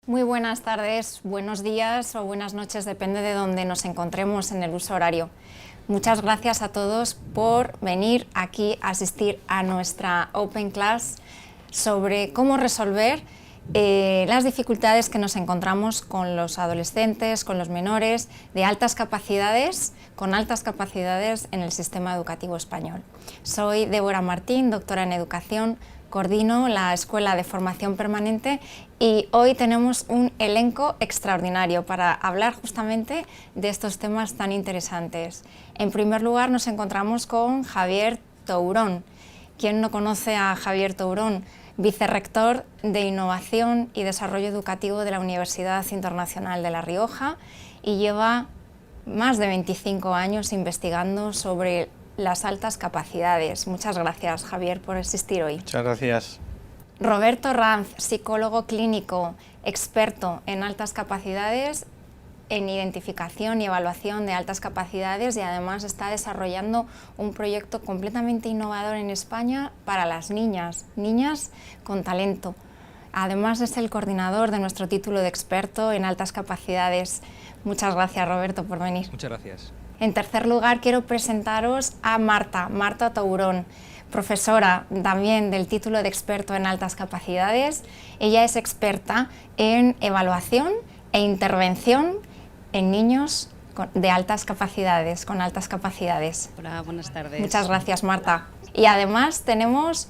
Muy buenas tardes, buenos días o buenas noches, depende de donde nos encontremos en el uso horario. Muchas gracias a todos por venir aquí a asistir a nuestra Open Class sobre cómo resolver las dificultades que nos encontramos con los adolescentes, con los menores de altas capacidades, con altas capacidades en el sistema educativo español. Soy Débora Martín, doctora en educación, coordino la Escuela de Formación Permanente y hoy tenemos un elenco extraordinario para hablar justamente de estos temas tan interesantes. En primer lugar nos encontramos con Javier Tourón. ¿Quién no conoce a Javier Tourón? Vicerrector de Innovación y Desarrollo Educativo de la Universidad Internacional de La Rioja y lleva más de 25 años investigando sobre las altas capacidades. Muchas gracias, Javier, por asistir hoy. Muchas gracias. Roberto Ranz, psicólogo clínico, experto en altas capacidades, en identificación y evaluación de altas capacidades y además está desarrollando un proyecto completamente innovador en España para las niñas con talento. Además es el coordinador de nuestro título de experto en altas capacidades. Muchas gracias, Roberto, por venir. Muchas gracias. En tercer lugar, quiero presentaros a Marta Tourón, profesora también del título de experto en altas capacidades. Ella es experta en evaluación e intervención en niños de altas capacidades, con altas capacidades. Hola, buenas tardes. Muchas gracias, Marta. Y además tenemos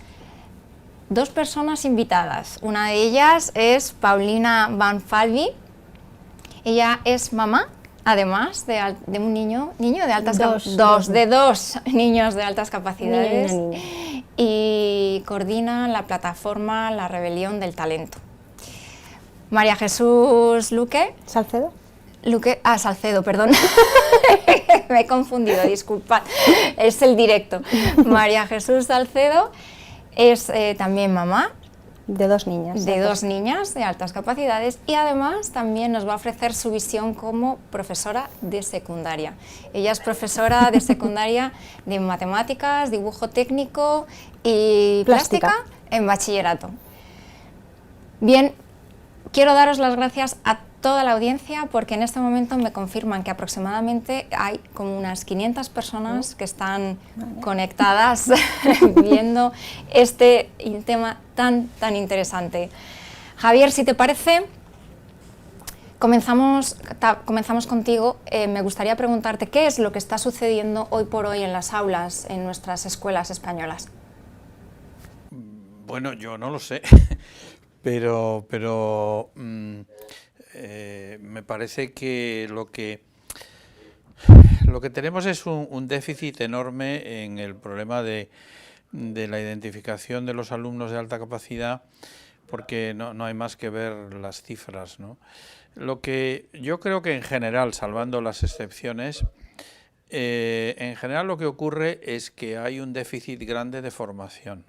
dos personas invitadas. Una de ellas es Paulina Van Falvi. Ella es mamá, además de un niño de altas capacidades. Dos niños de altas capacidades. Y coordina la plataforma La Rebelión del Talento. María Jesús Salcedo, perdón. Me he confundido, disculpad. Es el directo. María Jesús Salcedo es también mamá. De dos niñas. De dos niñas de altas capacidades y además también nos va a ofrecer su visión como profesora de secundaria. Ella es profesora de secundaria de matemáticas, dibujo técnico y plástica en bachillerato. Bien, quiero daros las gracias a toda la audiencia porque en este momento me confirman que aproximadamente hay como unas 500 personas que están conectadas viendo este tema tan interesante. Javier, si te parece, comenzamos contigo. Me gustaría preguntarte qué es lo que está sucediendo hoy por hoy en las aulas, en nuestras escuelas españolas. Bueno, yo no lo sé, pero me parece que lo que tenemos es un déficit enorme en el problema de la identificación de los alumnos de alta capacidad, porque no hay más que ver las cifras, ¿no? Lo que yo creo que en general, salvando las excepciones, en general lo que ocurre es que hay un déficit grande de formación.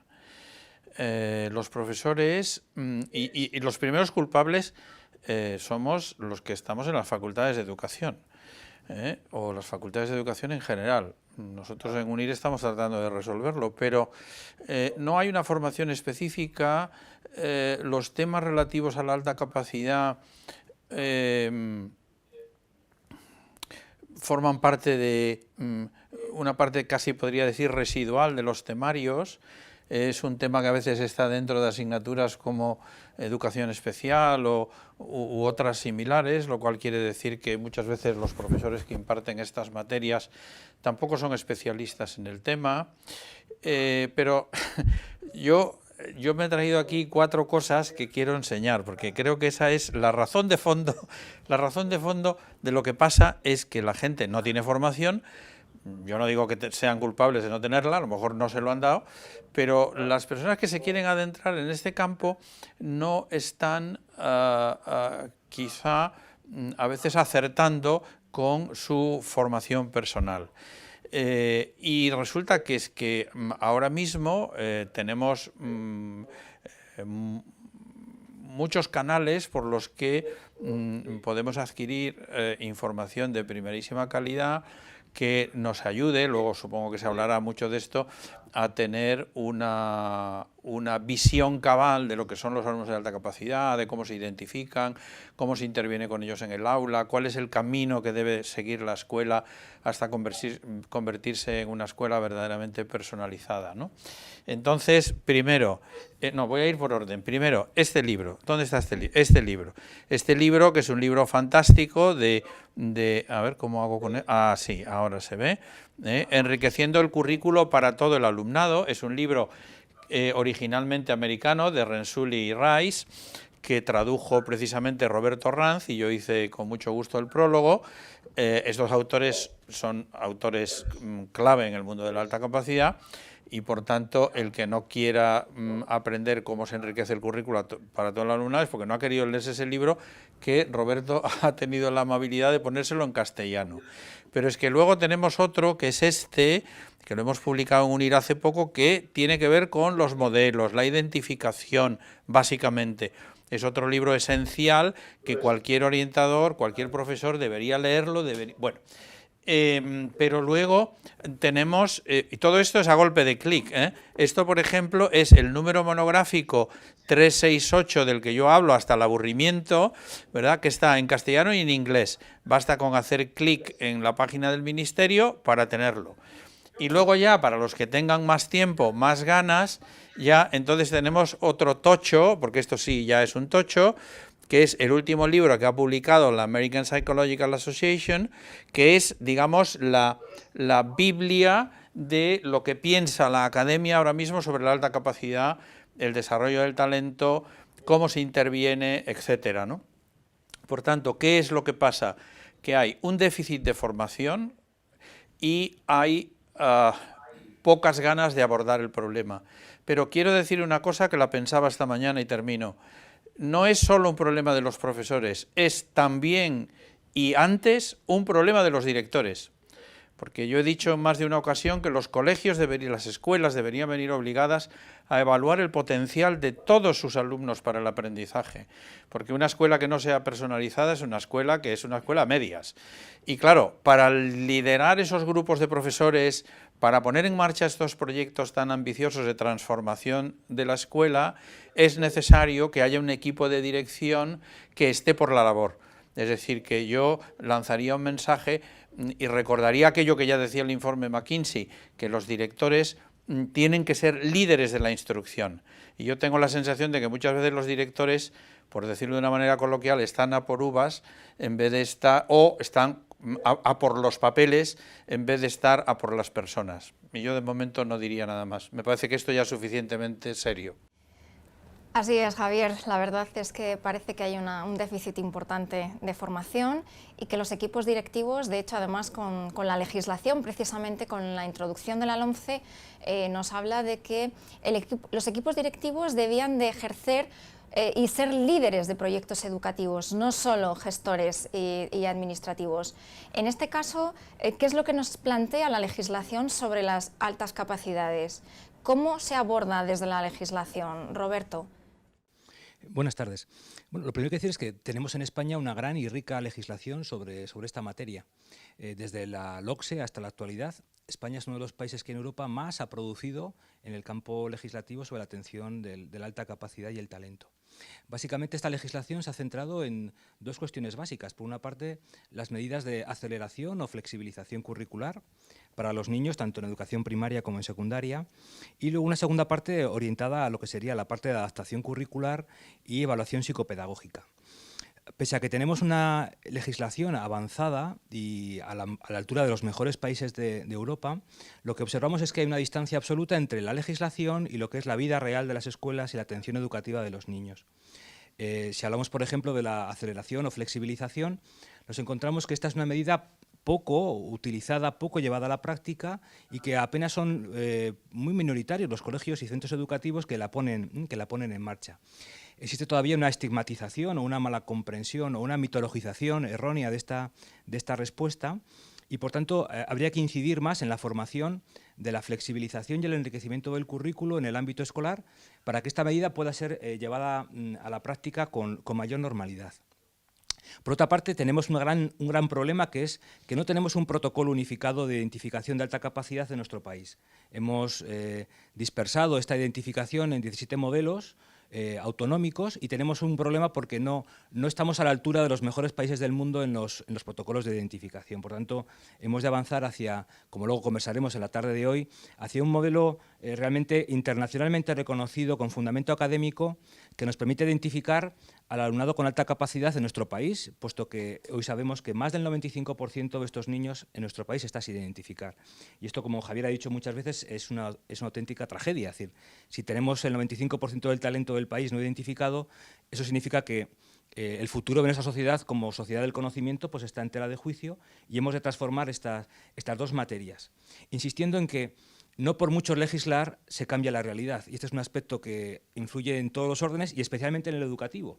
Los profesores y los primeros culpables somos los que estamos en las facultades de educación, o las facultades de educación en general. Nosotros en UNIR estamos tratando de resolverlo, pero no hay una formación específica. Los temas relativos a la alta capacidad forman parte de una parte casi podría decir residual de los temarios. Es un tema que a veces está dentro de asignaturas como educación especial u otras similares, lo cual quiere decir que muchas veces los profesores que imparten estas materias tampoco son especialistas en el tema. Pero yo me he traído aquí 4 cosas que quiero enseñar, porque creo que esa es la razón de fondo. La razón de fondo de lo que pasa es que la gente no tiene formación. Yo no digo que sean culpables de no tenerla, a lo mejor no se lo han dado, pero las personas que se quieren adentrar en este campo no están quizá a veces acertando con su formación personal. Y resulta que es que ahora mismo tenemos muchos canales por los que podemos adquirir información de primerísima calidad que nos ayude, luego supongo que se hablará mucho de esto, a tener una una visión cabal de lo que son los alumnos de alta capacidad, de cómo se identifican, cómo se interviene con ellos en el aula, cuál es el camino que debe seguir la escuela hasta convertirse en una escuela verdaderamente personalizada, ¿no? Entonces, primero, voy a ir por orden. Primero, este libro. ¿Dónde está este libro? Este libro, que es un libro fantástico a ver cómo hago con él. Ah, sí, ahora se ve. Enriqueciendo el currículo para todo el alumnado. Es un libro originalmente americano, de Renzulli y Rice, que tradujo precisamente Roberto Ranz, y yo hice con mucho gusto el prólogo. Estos autores son autores clave en el mundo de la alta capacidad, y por tanto el que no quiera aprender cómo se enriquece el currículo para todo el alumnado es porque no ha querido leerse ese libro, que Roberto ha tenido la amabilidad de ponérselo en castellano. Pero es que luego tenemos otro, que es este, que lo hemos publicado en UNIR hace poco, que tiene que ver con los modelos, la identificación, básicamente. Es otro libro esencial que cualquier orientador, cualquier profesor debería leerlo. Bueno, pero luego tenemos, y todo esto es a golpe de clic, Esto, por ejemplo, es el número monográfico 368 del que yo hablo hasta el aburrimiento, ¿verdad?, que está en castellano y en inglés. Basta con hacer clic en la página del Ministerio para tenerlo. Y luego ya, para los que tengan más tiempo, más ganas, ya entonces tenemos otro tocho, porque esto sí ya es un tocho, que es el último libro que ha publicado la American Psychological Association, que es, digamos, la Biblia de lo que piensa la academia ahora mismo sobre la alta capacidad, el desarrollo del talento, cómo se interviene, etcétera, ¿no? Por tanto, ¿qué es lo que pasa? Que hay un déficit de formación y hay pocas ganas de abordar el problema. Pero quiero decir una cosa que la pensaba esta mañana y termino. No es solo un problema de los profesores, es también y antes un problema de los directores. Porque yo he dicho en más de una ocasión que los colegios las escuelas deberían venir obligadas a evaluar el potencial de todos sus alumnos para el aprendizaje. Porque una escuela que no sea personalizada es una escuela que es una escuela a medias. Y claro, para liderar esos grupos de profesores, para poner en marcha estos proyectos tan ambiciosos de transformación de la escuela, es necesario que haya un equipo de dirección que esté por la labor. Es decir, que yo lanzaría un mensaje y recordaría aquello que ya decía el informe McKinsey, que los directores tienen que ser líderes de la instrucción. Y yo tengo la sensación de que muchas veces los directores, por decirlo de una manera coloquial, están a por uvas en vez de estar, o están a por los papeles en vez de estar a por las personas. Y yo de momento no diría nada más. Me parece que esto ya es suficientemente serio. Así es, Javier. La verdad es que parece que hay un déficit importante de formación y que los equipos directivos, de hecho, además con la legislación, precisamente con la introducción de la LOMCE, nos habla de que los equipos directivos debían de ejercer y ser líderes de proyectos educativos, no solo gestores y administrativos. En este caso, ¿qué es lo que nos plantea la legislación sobre las altas capacidades? ¿Cómo se aborda desde la legislación? Roberto. Buenas tardes. Bueno, lo primero que decir es que tenemos en España una gran y rica legislación sobre esta materia. Desde la LOCSE hasta la actualidad, España es uno de los países que en Europa más ha producido en el campo legislativo sobre la atención de la alta capacidad y el talento. Básicamente esta legislación se ha centrado en dos cuestiones básicas. Por una parte, las medidas de aceleración o flexibilización curricular para los niños, tanto en educación primaria como en secundaria, y luego una segunda parte orientada a lo que sería la parte de adaptación curricular y evaluación psicopedagógica. Pese a que tenemos una legislación avanzada y a la altura de los mejores países de Europa, lo que observamos es que hay una distancia absoluta entre la legislación y lo que es la vida real de las escuelas y la atención educativa de los niños. Si hablamos, por ejemplo, de la aceleración o flexibilización, nos encontramos que esta es una medida poco utilizada, poco llevada a la práctica y que apenas son muy minoritarios los colegios y centros educativos que la ponen en marcha. Existe todavía una estigmatización o una mala comprensión o una mitologización errónea de esta respuesta y, por tanto, habría que incidir más en la formación de la flexibilización y el enriquecimiento del currículo en el ámbito escolar para que esta medida pueda ser llevada a la práctica con mayor normalidad. Por otra parte, tenemos un gran problema, que es que no tenemos un protocolo unificado de identificación de alta capacidad en nuestro país. Hemos dispersado esta identificación en 17 modelos autonómicos y tenemos un problema porque no estamos a la altura de los mejores países del mundo en los protocolos de identificación. Por tanto, hemos de avanzar hacia, como luego conversaremos en la tarde de hoy, hacia un modelo realmente internacionalmente reconocido, con fundamento académico, que nos permite identificar al alumnado con alta capacidad en nuestro país, puesto que hoy sabemos que más del 95% de estos niños en nuestro país está sin identificar. Y esto, como Javier ha dicho muchas veces, es una auténtica tragedia. Es decir, si tenemos el 95% del talento del país no identificado, eso significa que el futuro de nuestra sociedad, como sociedad del conocimiento, pues está en tela de juicio, y hemos de transformar estas dos materias, insistiendo en que no por mucho legislar se cambia la realidad, y este es un aspecto que influye en todos los órdenes y especialmente en el educativo,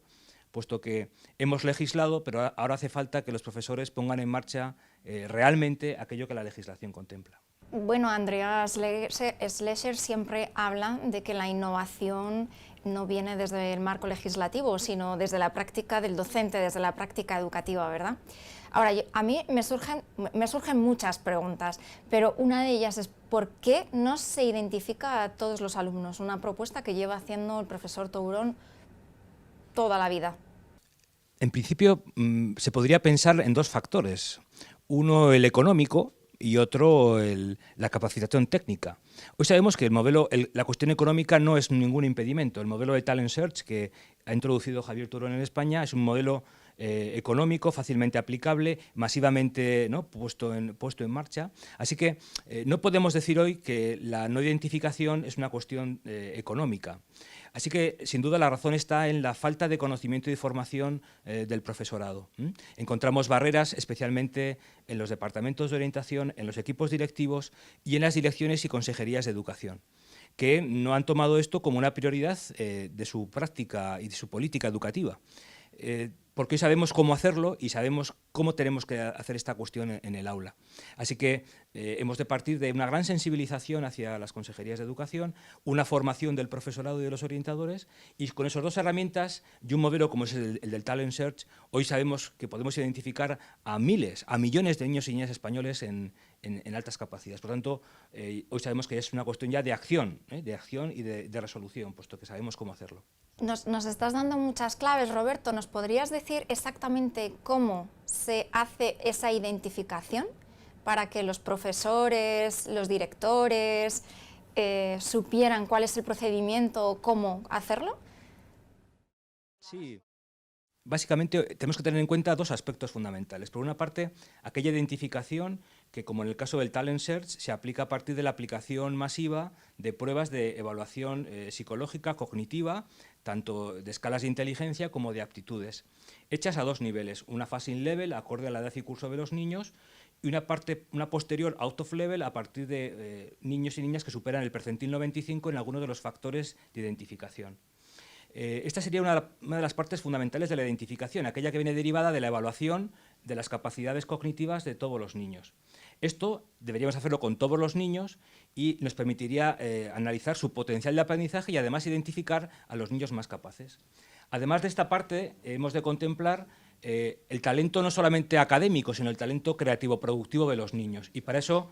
puesto que hemos legislado, pero ahora hace falta que los profesores pongan en marcha realmente aquello que la legislación contempla. Bueno, Andreas Schlecher siempre habla de que la innovación no viene desde el marco legislativo, sino desde la práctica del docente, desde la práctica educativa, ¿verdad? Ahora, a mí me surgen muchas preguntas, pero una de ellas es ¿por qué no se identifica a todos los alumnos? Una propuesta que lleva haciendo el profesor Tourón toda la vida. En principio, se podría pensar en dos factores. Uno, el económico, y otro, la capacitación técnica. Hoy sabemos que la cuestión económica no es ningún impedimento. El modelo de Talent Search que ha introducido Javier Tourón en España es un modelo económico, fácilmente aplicable, masivamente, ¿no?, puesto en marcha. Así que no podemos decir hoy que la no identificación es una cuestión económica. Así que, sin duda, la razón está en la falta de conocimiento y formación del profesorado. Encontramos barreras, especialmente en los departamentos de orientación, en los equipos directivos y en las direcciones y consejerías de educación, que no han tomado esto como una prioridad de su práctica y de su política educativa. Porque hoy sabemos cómo hacerlo y sabemos cómo tenemos que hacer esta cuestión en el aula. Así que hemos de partir de una gran sensibilización hacia las consejerías de educación, una formación del profesorado y de los orientadores, y con esas dos herramientas y un modelo como es el del Talent Search, hoy sabemos que podemos identificar a millones de niños y niñas españoles en altas capacidades. Por tanto, hoy sabemos que es una cuestión ya de acción y de resolución, puesto que sabemos cómo hacerlo. Nos estás dando muchas claves, Roberto. ¿Nos podrías decir exactamente cómo se hace esa identificación para que los profesores, los directores supieran cuál es el procedimiento o cómo hacerlo? Sí. Básicamente tenemos que tener en cuenta dos aspectos fundamentales. Por una parte, aquella identificación que, como en el caso del Talent Search, se aplica a partir de la aplicación masiva de pruebas de evaluación psicológica, cognitiva, tanto de escalas de inteligencia como de aptitudes, hechas a dos niveles, una passing level acorde a la edad y curso de los niños y una posterior out of level a partir de niños y niñas que superan el percentil 95 en algunos de los factores de identificación. Esta sería una de las partes fundamentales de la identificación, aquella que viene derivada de la evaluación de las capacidades cognitivas de todos los niños. Esto deberíamos hacerlo con todos los niños y nos permitiría analizar su potencial de aprendizaje y además identificar a los niños más capaces. Además de esta parte, hemos de contemplar el talento no solamente académico, sino el talento creativo-productivo de los niños. Y para eso,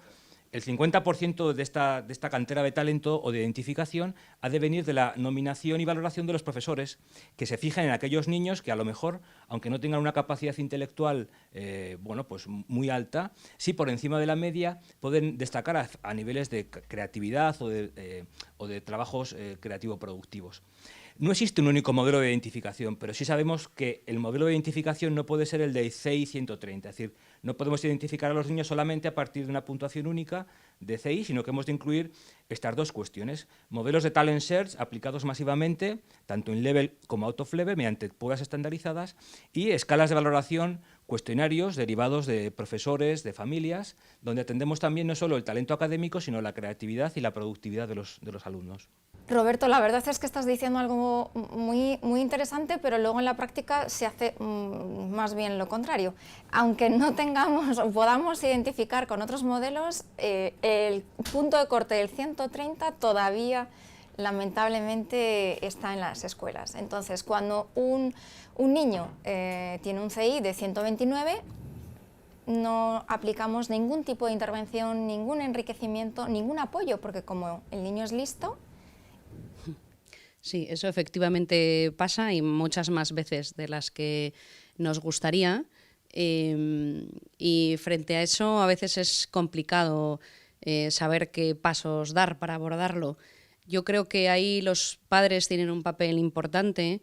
el 50% de esta cantera de talento o de identificación ha de venir de la nominación y valoración de los profesores, que se fijan en aquellos niños que a lo mejor, aunque no tengan una capacidad intelectual pues muy alta, sí por encima de la media pueden destacar a niveles de creatividad o de trabajos creativo-productivos. No existe un único modelo de identificación, pero sí sabemos que el modelo de identificación no puede ser el de CI 130, es decir, no podemos identificar a los niños solamente a partir de una puntuación única de CI, sino que hemos de incluir estas dos cuestiones. Modelos de Talent Search aplicados masivamente, tanto en level como out of level, mediante pruebas estandarizadas, y escalas de valoración, cuestionarios derivados de profesores, de familias, donde atendemos también no solo el talento académico, sino la creatividad y la productividad de los alumnos. Roberto, la verdad es que estás diciendo algo muy interesante, pero luego en la práctica se hace más bien lo contrario. Aunque no tengamos o podamos identificar con otros modelos, el punto de corte del 130 todavía lamentablemente está en las escuelas. Entonces, cuando un niño tiene un CI de 129, no aplicamos ningún tipo de intervención, ningún enriquecimiento, ningún apoyo, porque como el niño es listo... Sí, eso efectivamente pasa y muchas más veces de las que nos gustaría. Y frente a eso a veces es complicado saber qué pasos dar para abordarlo. Yo creo que ahí los padres tienen un papel importante.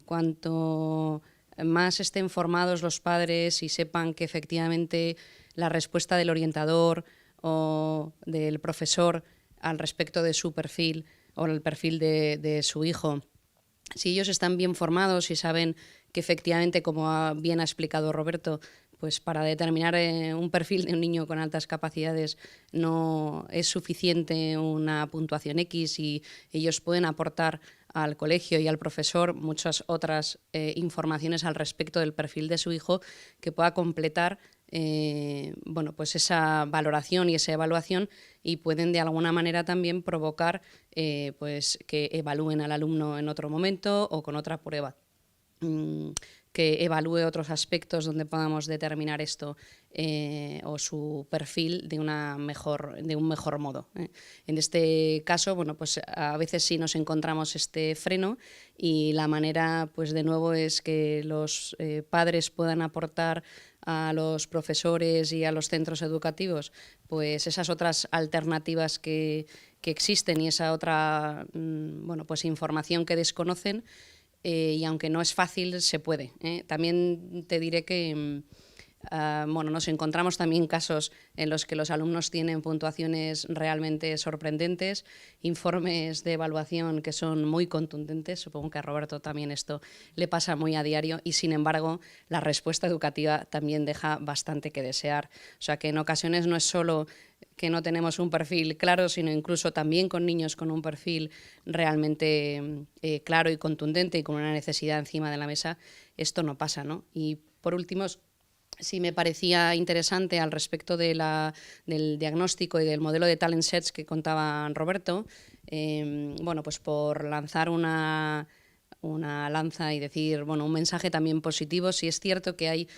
Cuanto más estén formados los padres y sepan que efectivamente la respuesta del orientador o del profesor al respecto de su perfil o el perfil de su hijo, si ellos están bien formados y saben que efectivamente, como bien ha explicado Roberto, pues para determinar un perfil de un niño con altas capacidades no es suficiente una puntuación X y ellos pueden aportar al colegio y al profesor muchas otras informaciones al respecto del perfil de su hijo que pueda completar bueno, pues esa valoración y esa evaluación, y pueden de alguna manera también provocar pues que evalúen al alumno en otro momento o con otra prueba. Que evalúe otros aspectos donde podamos determinar esto o su perfil de un mejor modo. En este caso, bueno, pues a veces sí nos encontramos este freno, y la manera, pues de nuevo, es que los padres puedan aportar a los profesores y a los centros educativos pues esas otras alternativas que existen y esa otra bueno, pues información que desconocen. Y aunque no es fácil, se puede. También te diré que bueno, nos encontramos también casos en los que los alumnos tienen puntuaciones realmente sorprendentes, informes de evaluación que son muy contundentes. Supongo que a Roberto también esto le pasa muy a diario, y sin embargo la respuesta educativa también deja bastante que desear. O sea que en ocasiones no es solo que no tenemos un perfil claro, sino incluso también con niños con un perfil realmente claro y contundente y con una necesidad encima de la mesa, esto no pasa, ¿no? Y por último, sí me parecía interesante al respecto del diagnóstico y del modelo de talent sets que contaba Roberto, bueno, pues por lanzar una lanza y decir, bueno, un mensaje también positivo. Sí es cierto que hay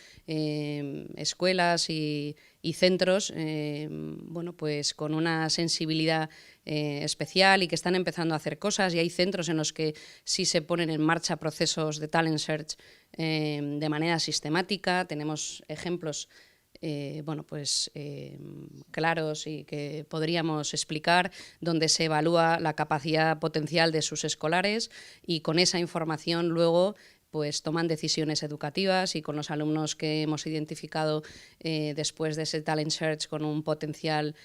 escuelas y centros bueno, pues con una sensibilidad especial y que están empezando a hacer cosas, y hay centros en los que sí se ponen en marcha procesos de talent search de manera sistemática. Tenemos ejemplos bueno, pues claros y que podríamos explicar, donde se evalúa la capacidad potencial de sus escolares, y con esa información luego pues toman decisiones educativas, y con los alumnos que hemos identificado después de ese talent search con un potencial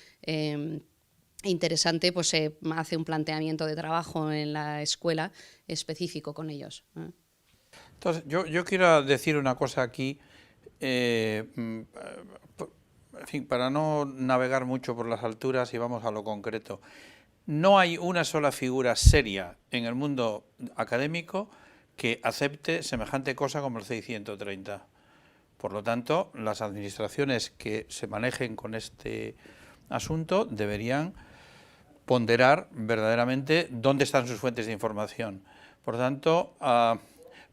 interesante, pues se hace un planteamiento de trabajo en la escuela específico con ellos. Entonces, yo quiero decir una cosa aquí, en fin, para no navegar mucho por las alturas, y vamos a lo concreto. No hay una sola figura seria en el mundo académico que acepte semejante cosa como el CI 130. Por lo tanto, las administraciones que se manejen con este asunto deberían ponderar verdaderamente dónde están sus fuentes de información. Por tanto,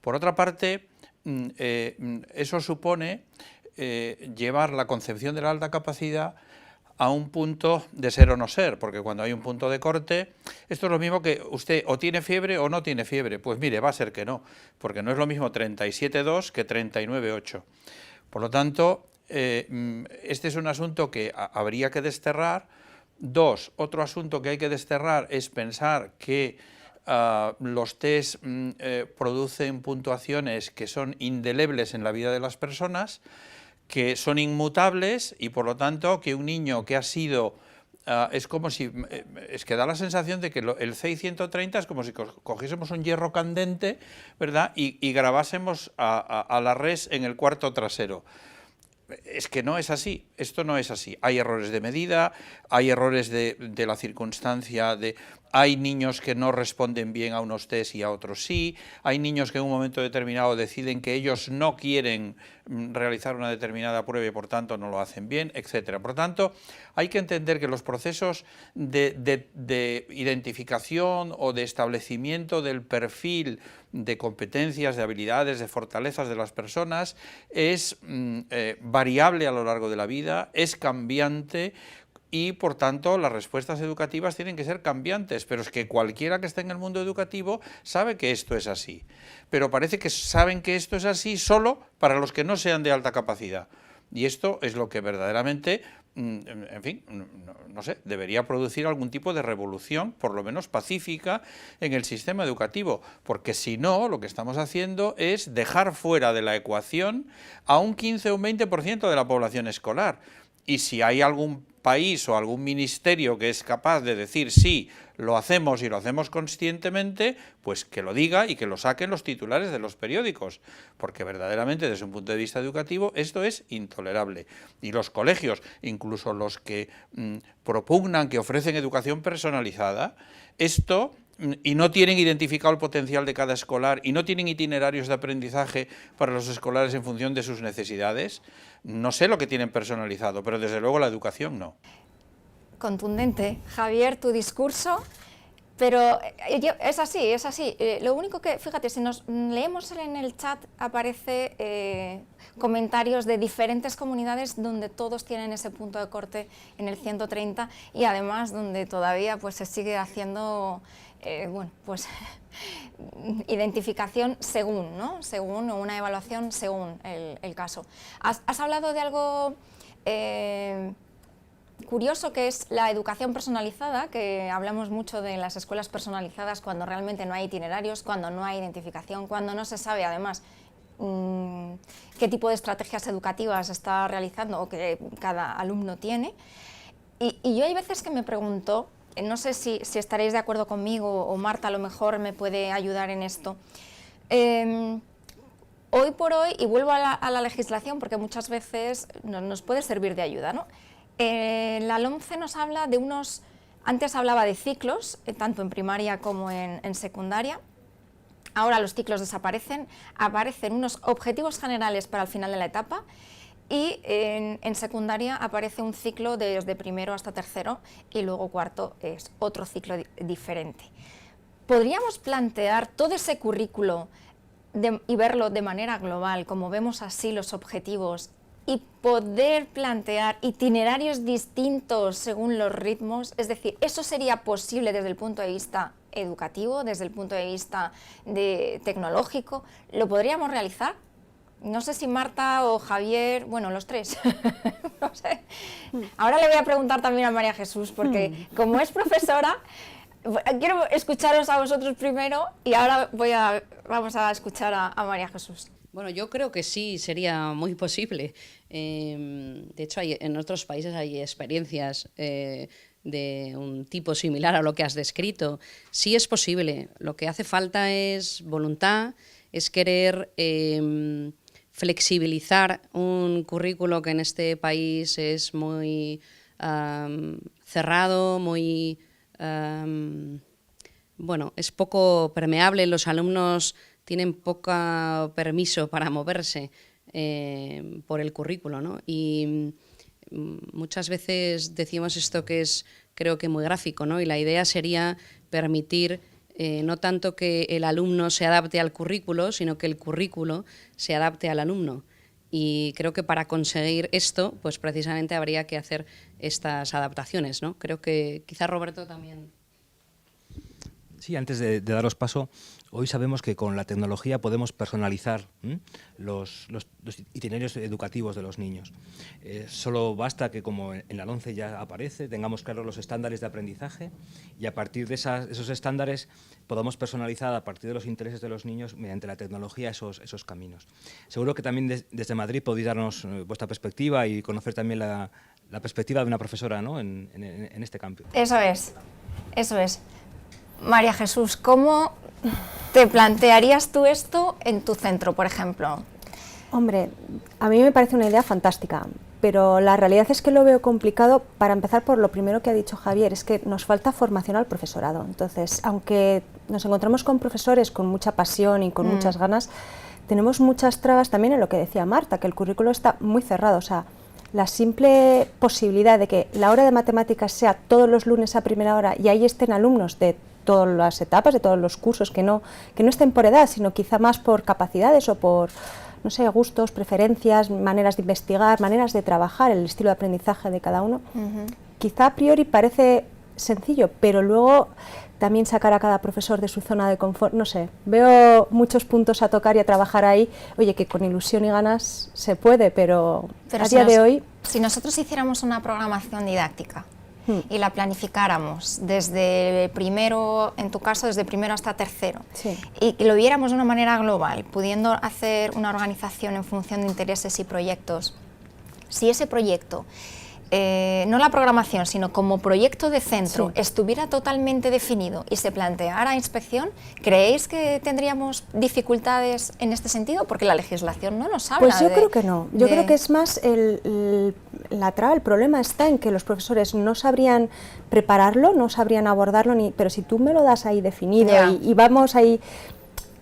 por otra parte, eso supone llevar la concepción de la alta capacidad a un punto de ser o no ser, porque cuando hay un punto de corte, esto es lo mismo que usted o tiene fiebre o no tiene fiebre. Pues mire, va a ser que no, porque no es lo mismo 37,2 que 39,8. Por lo tanto, este es un asunto que habría que desterrar. Dos, otro asunto que hay que desterrar es pensar que los test producen puntuaciones que son indelebles en la vida de las personas, que son inmutables, y por lo tanto que un niño que ha sido, es como si, es que da la sensación de que el CI 130 es como si cogiésemos un hierro candente, ¿verdad?, y grabásemos a la res en el cuarto trasero. Es que no es así, esto no es así. Hay errores de medida, hay errores de la circunstancia, hay niños que no responden bien a unos test y a otros sí, hay niños que en un momento determinado deciden que ellos no quieren realizar una determinada prueba y por tanto no lo hacen bien, etcétera. Por tanto, hay que entender que los procesos de identificación o de establecimiento del perfil de competencias, de habilidades, de fortalezas de las personas es variable a lo largo de la vida, es cambiante, y por tanto las respuestas educativas tienen que ser cambiantes, pero es que cualquiera que esté en el mundo educativo sabe que esto es así, pero parece que saben que esto es así solo para los que no sean de alta capacidad, y esto es lo que verdaderamente, en fin, no sé, debería producir algún tipo de revolución, por lo menos pacífica, en el sistema educativo, porque si no, lo que estamos haciendo es dejar fuera de la ecuación a un 15 o un 20% de la población escolar, y si hay algún país o algún ministerio que es capaz de decir sí, lo hacemos y lo hacemos conscientemente, pues que lo diga y que lo saquen los titulares de los periódicos, porque verdaderamente desde un punto de vista educativo esto es intolerable. Y los colegios, incluso los que propugnan, que ofrecen educación personalizada, esto, y no tienen identificado el potencial de cada escolar y no tienen itinerarios de aprendizaje para los escolares en función de sus necesidades, no sé lo que tienen personalizado, pero desde luego la educación no. Contundente, Javier, tu discurso, pero es así, es así. Lo único que, fíjate, si nos leemos en el chat, aparece comentarios de diferentes comunidades donde todos tienen ese punto de corte en el 130 y además donde todavía pues se sigue haciendo bueno, pues identificación según, ¿no? Según, o una evaluación según el caso. Has hablado de algo curioso, que es la educación personalizada, que hablamos mucho de las escuelas personalizadas cuando realmente no hay itinerarios, cuando no hay identificación, cuando no se sabe además qué tipo de estrategias educativas está realizando o que cada alumno tiene. Y yo hay veces que me pregunto, no sé si estaréis de acuerdo conmigo, o Marta a lo mejor me puede ayudar en esto. Hoy por hoy, y vuelvo a la legislación porque muchas veces nos puede servir de ayuda, ¿no? La LOMCE nos habla de unos, antes hablaba de ciclos, tanto en primaria como en secundaria. Ahora los ciclos desaparecen, aparecen unos objetivos generales para el final de la etapa, y en secundaria aparece un ciclo desde primero hasta tercero y luego cuarto es otro ciclo diferente. ¿Podríamos plantear todo ese currículo y verlo de manera global, como vemos así los objetivos, y poder plantear itinerarios distintos según los ritmos? Es decir, ¿eso sería posible desde el punto de vista educativo, desde el punto de vista tecnológico? ¿Lo podríamos realizar? No sé si Marta o Javier, bueno, los tres, no sé. Ahora le voy a preguntar también a María Jesús, porque como es profesora, quiero escucharos a vosotros primero y ahora vamos a escuchar a María Jesús. Bueno, yo creo que sí, sería muy posible. De hecho, en otros países hay experiencias de un tipo similar a lo que has descrito. Sí es posible. Lo que hace falta es voluntad, es querer flexibilizar un currículo que en este país es muy cerrado, muy bueno, es poco permeable. Los alumnos tienen poco permiso para moverse por el currículo, ¿no? Y muchas veces decimos esto que es, creo que muy gráfico, ¿no? Y la idea sería permitir no tanto que el alumno se adapte al currículo, sino que el currículo se adapte al alumno. Y creo que para conseguir esto, pues precisamente habría que hacer estas adaptaciones, ¿no? Creo que quizás Roberto también. Sí, antes de daros paso, hoy sabemos que con la tecnología podemos personalizar los itinerarios educativos de los niños. Solo basta que, como en la LOMCE ya aparece, tengamos claros los estándares de aprendizaje y a partir de esos estándares podamos personalizar a partir de los intereses de los niños mediante la tecnología esos caminos. Seguro que también desde Madrid podéis darnos vuestra perspectiva y conocer también la perspectiva de una profesora, ¿no? en este campo. Eso es, eso es. María Jesús, ¿cómo te plantearías tú esto en tu centro, por ejemplo? Hombre, a mí me parece una idea fantástica. pero la realidad es que lo veo complicado, para empezar por lo primero que ha dicho Javier, es que nos falta formación al profesorado. Entonces, aunque nos encontramos con profesores con mucha pasión y con muchas ganas, tenemos muchas trabas también en lo que decía Marta, que el currículo está muy cerrado. O sea, la simple posibilidad de que la hora de matemáticas sea todos los lunes a primera hora y ahí estén alumnos de todas las etapas, de todos los cursos, que no estén por edad, sino quizá más por capacidades o por, no sé, gustos, preferencias, maneras de investigar, maneras de trabajar, el estilo de aprendizaje de cada uno. Quizá a priori parece sencillo, pero luego también sacar a cada profesor de su zona de confort, no sé, veo muchos puntos a tocar y a trabajar ahí. Oye, que con ilusión y ganas se puede, pero a día de hoy... Si nosotros hiciéramos una programación didáctica y la planificáramos desde primero, en tu caso, desde primero hasta tercero, y que lo viéramos de una manera global, pudiendo hacer una organización en función de intereses y proyectos, si ese proyecto, no la programación, sino como proyecto de centro, estuviera totalmente definido y se planteara inspección, ¿creéis que tendríamos dificultades en este sentido? Porque la legislación no nos habla. Pues yo creo que no. Yo creo que es más la traba, el problema está en que los profesores no sabrían prepararlo, no sabrían abordarlo, pero si tú me lo das ahí definido y vamos ahí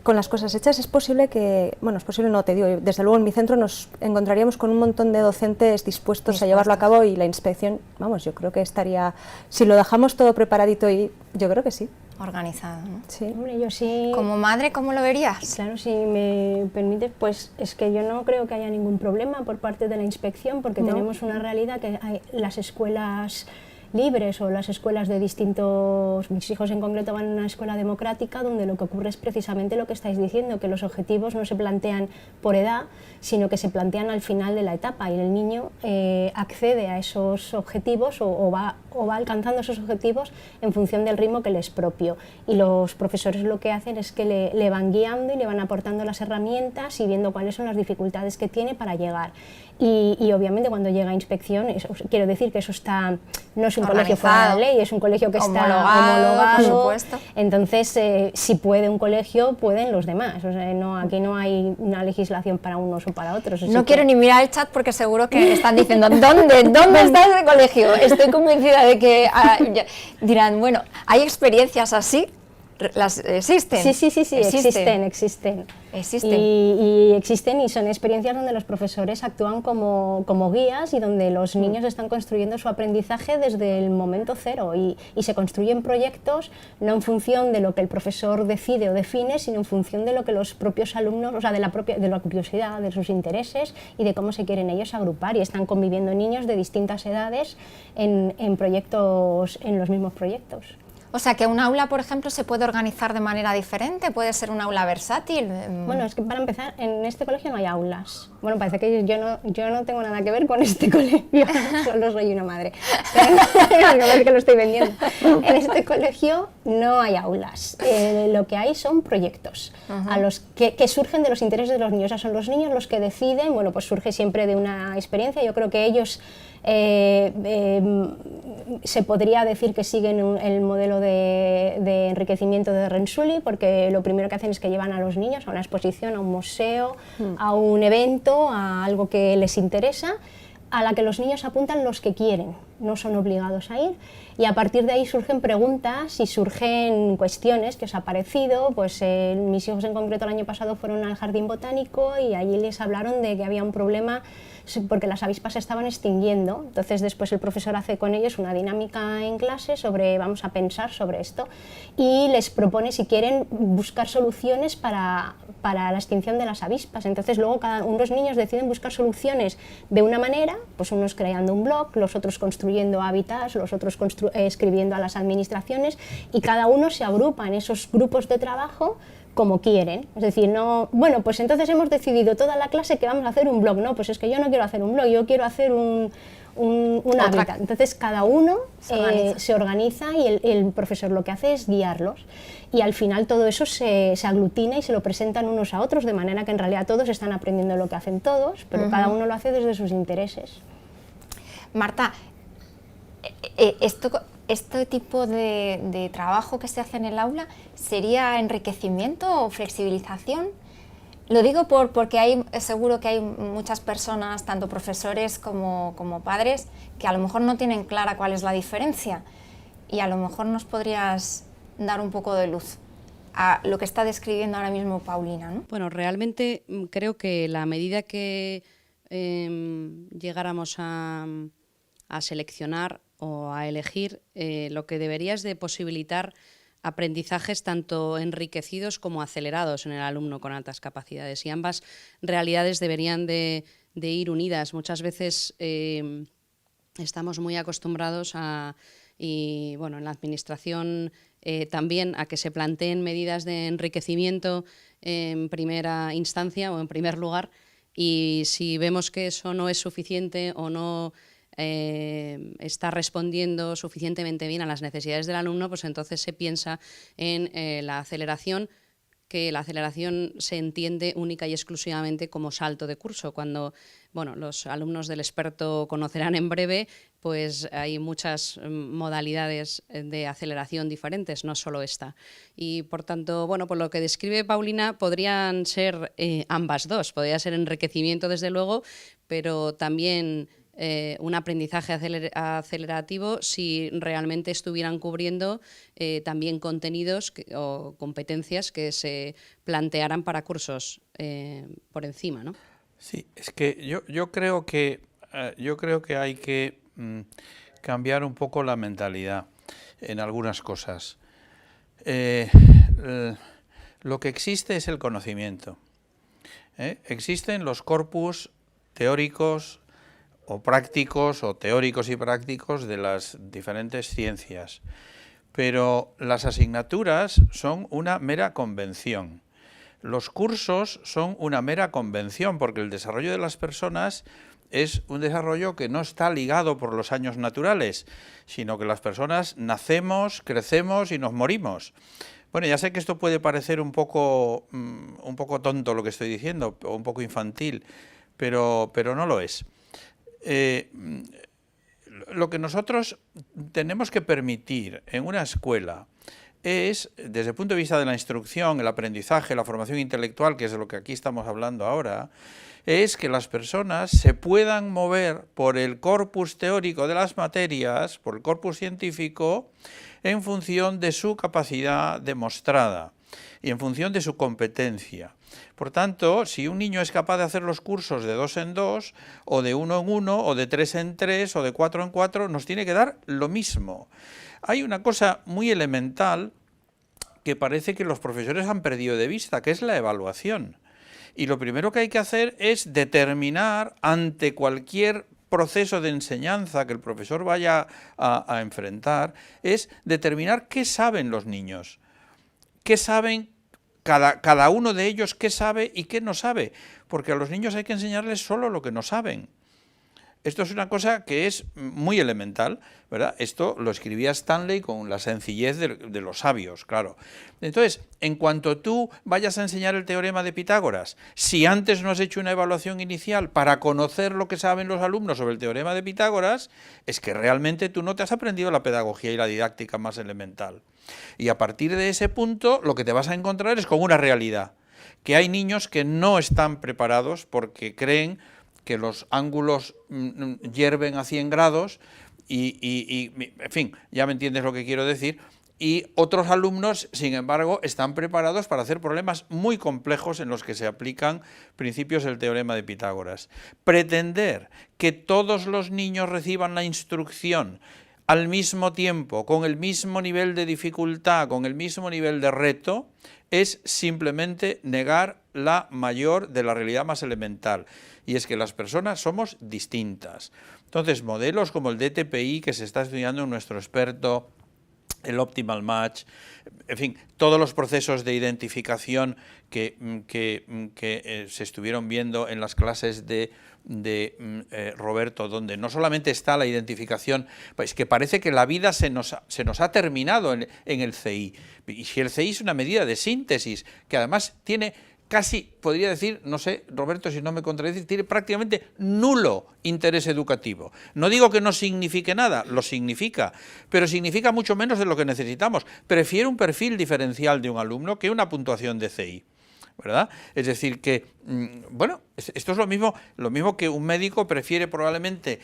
con las cosas hechas, es posible que, bueno, es posible, no te digo, desde luego en mi centro nos encontraríamos con un montón de docentes dispuestos a llevarlo a cabo y la inspección, vamos, yo creo que estaría, si lo dejamos todo preparadito, y yo creo que sí. Organizado, ¿no? Sí. Hombre, yo sí... Como madre, ¿cómo lo verías? Claro, si me permites, pues es que yo no creo que haya ningún problema por parte de la inspección, porque tenemos una realidad que hay las escuelas libres o las escuelas de distintos... Mis hijos en concreto van a una escuela democrática donde lo que ocurre es precisamente lo que estáis diciendo, que los objetivos no se plantean por edad, sino que se plantean al final de la etapa y el niño accede a esos objetivos o va alcanzando esos objetivos en función del ritmo que le es propio. Y los profesores lo que hacen es que le van guiando y le van aportando las herramientas y viendo cuáles son las dificultades que tiene para llegar. Y obviamente cuando llega a inspección, quiero decir que eso está, no es un colegio fuera de la ley, es un colegio que está homologado, por supuesto. Entonces, si puede un colegio, pueden los demás. O sea, aquí no hay una legislación para unos o para otros. No quiero ni mirar el chat porque seguro que están diciendo ¿dónde está ese colegio? Estoy convencida de que dirán, bueno, ¿hay experiencias así? ¿Existen? Sí, existen. Y existen y son experiencias donde los profesores actúan como guías y donde los niños están construyendo su aprendizaje desde el momento cero y se construyen proyectos no en función de lo que el profesor decide o define, sino en función de lo que los propios alumnos, o sea, de la curiosidad, de sus intereses y de cómo se quieren ellos agrupar, y están conviviendo niños de distintas edades en proyectos, en los mismos proyectos. O sea, que un aula, por ejemplo, se puede organizar de manera diferente, puede ser un aula versátil. Bueno, es que para empezar, en este colegio no hay aulas. Bueno, parece que yo no tengo nada que ver con este colegio, solo soy una madre. No es que lo estoy vendiendo. En este colegio no hay aulas. Lo que hay son proyectos a los que surgen de los intereses de los niños. O sea, son los niños los que deciden, bueno, pues surge siempre de una experiencia. Yo creo que ellos se podría decir que siguen el modelo de enriquecimiento de Renzulli, porque lo primero que hacen es que llevan a los niños a una exposición, a un museo, a un evento, a algo que les interesa, a la que los niños apuntan los que quieren, no son obligados a ir, y a partir de ahí surgen preguntas y surgen cuestiones que os ha parecido. Pues mis hijos en concreto el año pasado fueron al jardín botánico y allí les hablaron de que había un problema porque las avispas se estaban extinguiendo. Entonces después el profesor hace con ellos una dinámica en clase sobre, vamos a pensar sobre esto, y les propone si quieren buscar soluciones para la extinción de las avispas. Entonces luego unos niños deciden buscar soluciones de una manera, pues unos creando un blog, los otros construyendo hábitats, los otros escribiendo a las administraciones, y cada uno se agrupa en esos grupos de trabajo como quieren. Es decir, no, bueno, pues entonces hemos decidido toda la clase que vamos a hacer un blog. No, pues es que yo no quiero hacer un blog, yo quiero hacer un hábitat. Entonces cada uno se organiza y el profesor lo que hace es guiarlos, y al final todo eso se aglutina y se lo presentan unos a otros, de manera que en realidad todos están aprendiendo lo que hacen todos, pero cada uno lo hace desde sus intereses. Marta, ¿este tipo de trabajo que se hace en el aula sería enriquecimiento o flexibilización? Lo digo porque seguro que hay muchas personas, tanto profesores como padres, que a lo mejor no tienen clara cuál es la diferencia, y a lo mejor nos podrías dar un poco de luz a lo que está describiendo ahora mismo Paulina, ¿no? Bueno, realmente creo que la medida que llegáramos a seleccionar o a elegir, lo que debería es de posibilitar aprendizajes tanto enriquecidos como acelerados en el alumno con altas capacidades, y ambas realidades deberían de ir unidas. Muchas veces estamos muy acostumbrados y bueno, en la administración también a que se planteen medidas de enriquecimiento en primera instancia o en primer lugar, y si vemos que eso no es suficiente o no está respondiendo suficientemente bien a las necesidades del alumno, pues entonces se piensa en la aceleración, que la aceleración se entiende única y exclusivamente como salto de curso, cuando bueno, los alumnos del experto conocerán en breve, pues hay muchas modalidades de aceleración diferentes, no solo esta. Y por tanto, bueno, por lo que describe Paulina, podrían ser ambas dos, podría ser enriquecimiento desde luego, pero también un aprendizaje acelerativo si realmente estuvieran cubriendo también contenidos o competencias que se plantearan para cursos por encima, ¿no? Sí, es que yo creo que hay que cambiar un poco la mentalidad en algunas cosas. Lo que existe es el conocimiento. Existen los corpus teóricos o prácticos, o teóricos y prácticos de las diferentes ciencias, pero las asignaturas son una mera convención. Los cursos son una mera convención, porque el desarrollo de las personas es un desarrollo que no está ligado por los años naturales, sino que las personas nacemos, crecemos y nos morimos. Bueno, ya sé que esto puede parecer un poco tonto lo que estoy diciendo, o un poco infantil, pero no lo es. Lo que nosotros tenemos que permitir en una escuela es, desde el punto de vista de la instrucción, el aprendizaje, la formación intelectual, que es de lo que aquí estamos hablando ahora, es que las personas se puedan mover por el corpus teórico de las materias, por el corpus científico, en función de su capacidad demostrada y en función de su competencia. Por tanto, si un niño es capaz de hacer los cursos de 2 en 2, o de 1 en 1, o de 3 en 3, o de 4 en 4, nos tiene que dar lo mismo. Hay una cosa muy elemental que parece que los profesores han perdido de vista, que es la evaluación. Y lo primero que hay que hacer es determinar, ante cualquier proceso de enseñanza que el profesor vaya a enfrentar, es determinar qué saben los niños, qué saben cada uno de ellos, qué sabe y qué no sabe, porque a los niños hay que enseñarles solo lo que no saben. Esto es una cosa que es muy elemental, ¿verdad? Esto lo escribía Stanley con la sencillez de los sabios, claro. Entonces, en cuanto tú vayas a enseñar el teorema de Pitágoras, si antes no has hecho una evaluación inicial para conocer lo que saben los alumnos sobre el teorema de Pitágoras, es que realmente tú no te has aprendido la pedagogía y la didáctica más elemental. Y a partir de ese punto, lo que te vas a encontrar es con una realidad, que hay niños que no están preparados porque creen que los ángulos hierven a 100 grados y, en fin, ya me entiendes lo que quiero decir, y otros alumnos, sin embargo, están preparados para hacer problemas muy complejos en los que se aplican principios del teorema de Pitágoras. Pretender que todos los niños reciban la instrucción al mismo tiempo, con el mismo nivel de dificultad, con el mismo nivel de reto, es simplemente negar la mayor de la realidad más elemental, y es que las personas somos distintas. Entonces, modelos como el DTPI, que se está estudiando en nuestro experto, el Optimal Match, en fin, todos los procesos de identificación que se estuvieron viendo en las clases de Roberto, donde no solamente está la identificación, pues que parece que la vida se nos ha terminado en el CI, y si el CI es una medida de síntesis, que además tiene casi, podría decir, no sé, Roberto, si no me contradices, tiene prácticamente nulo interés educativo. No digo que no signifique nada, lo significa, pero significa mucho menos de lo que necesitamos. Prefiero un perfil diferencial de un alumno que una puntuación de CI. ¿verdad? Es decir que, bueno, esto es lo mismo que un médico prefiere probablemente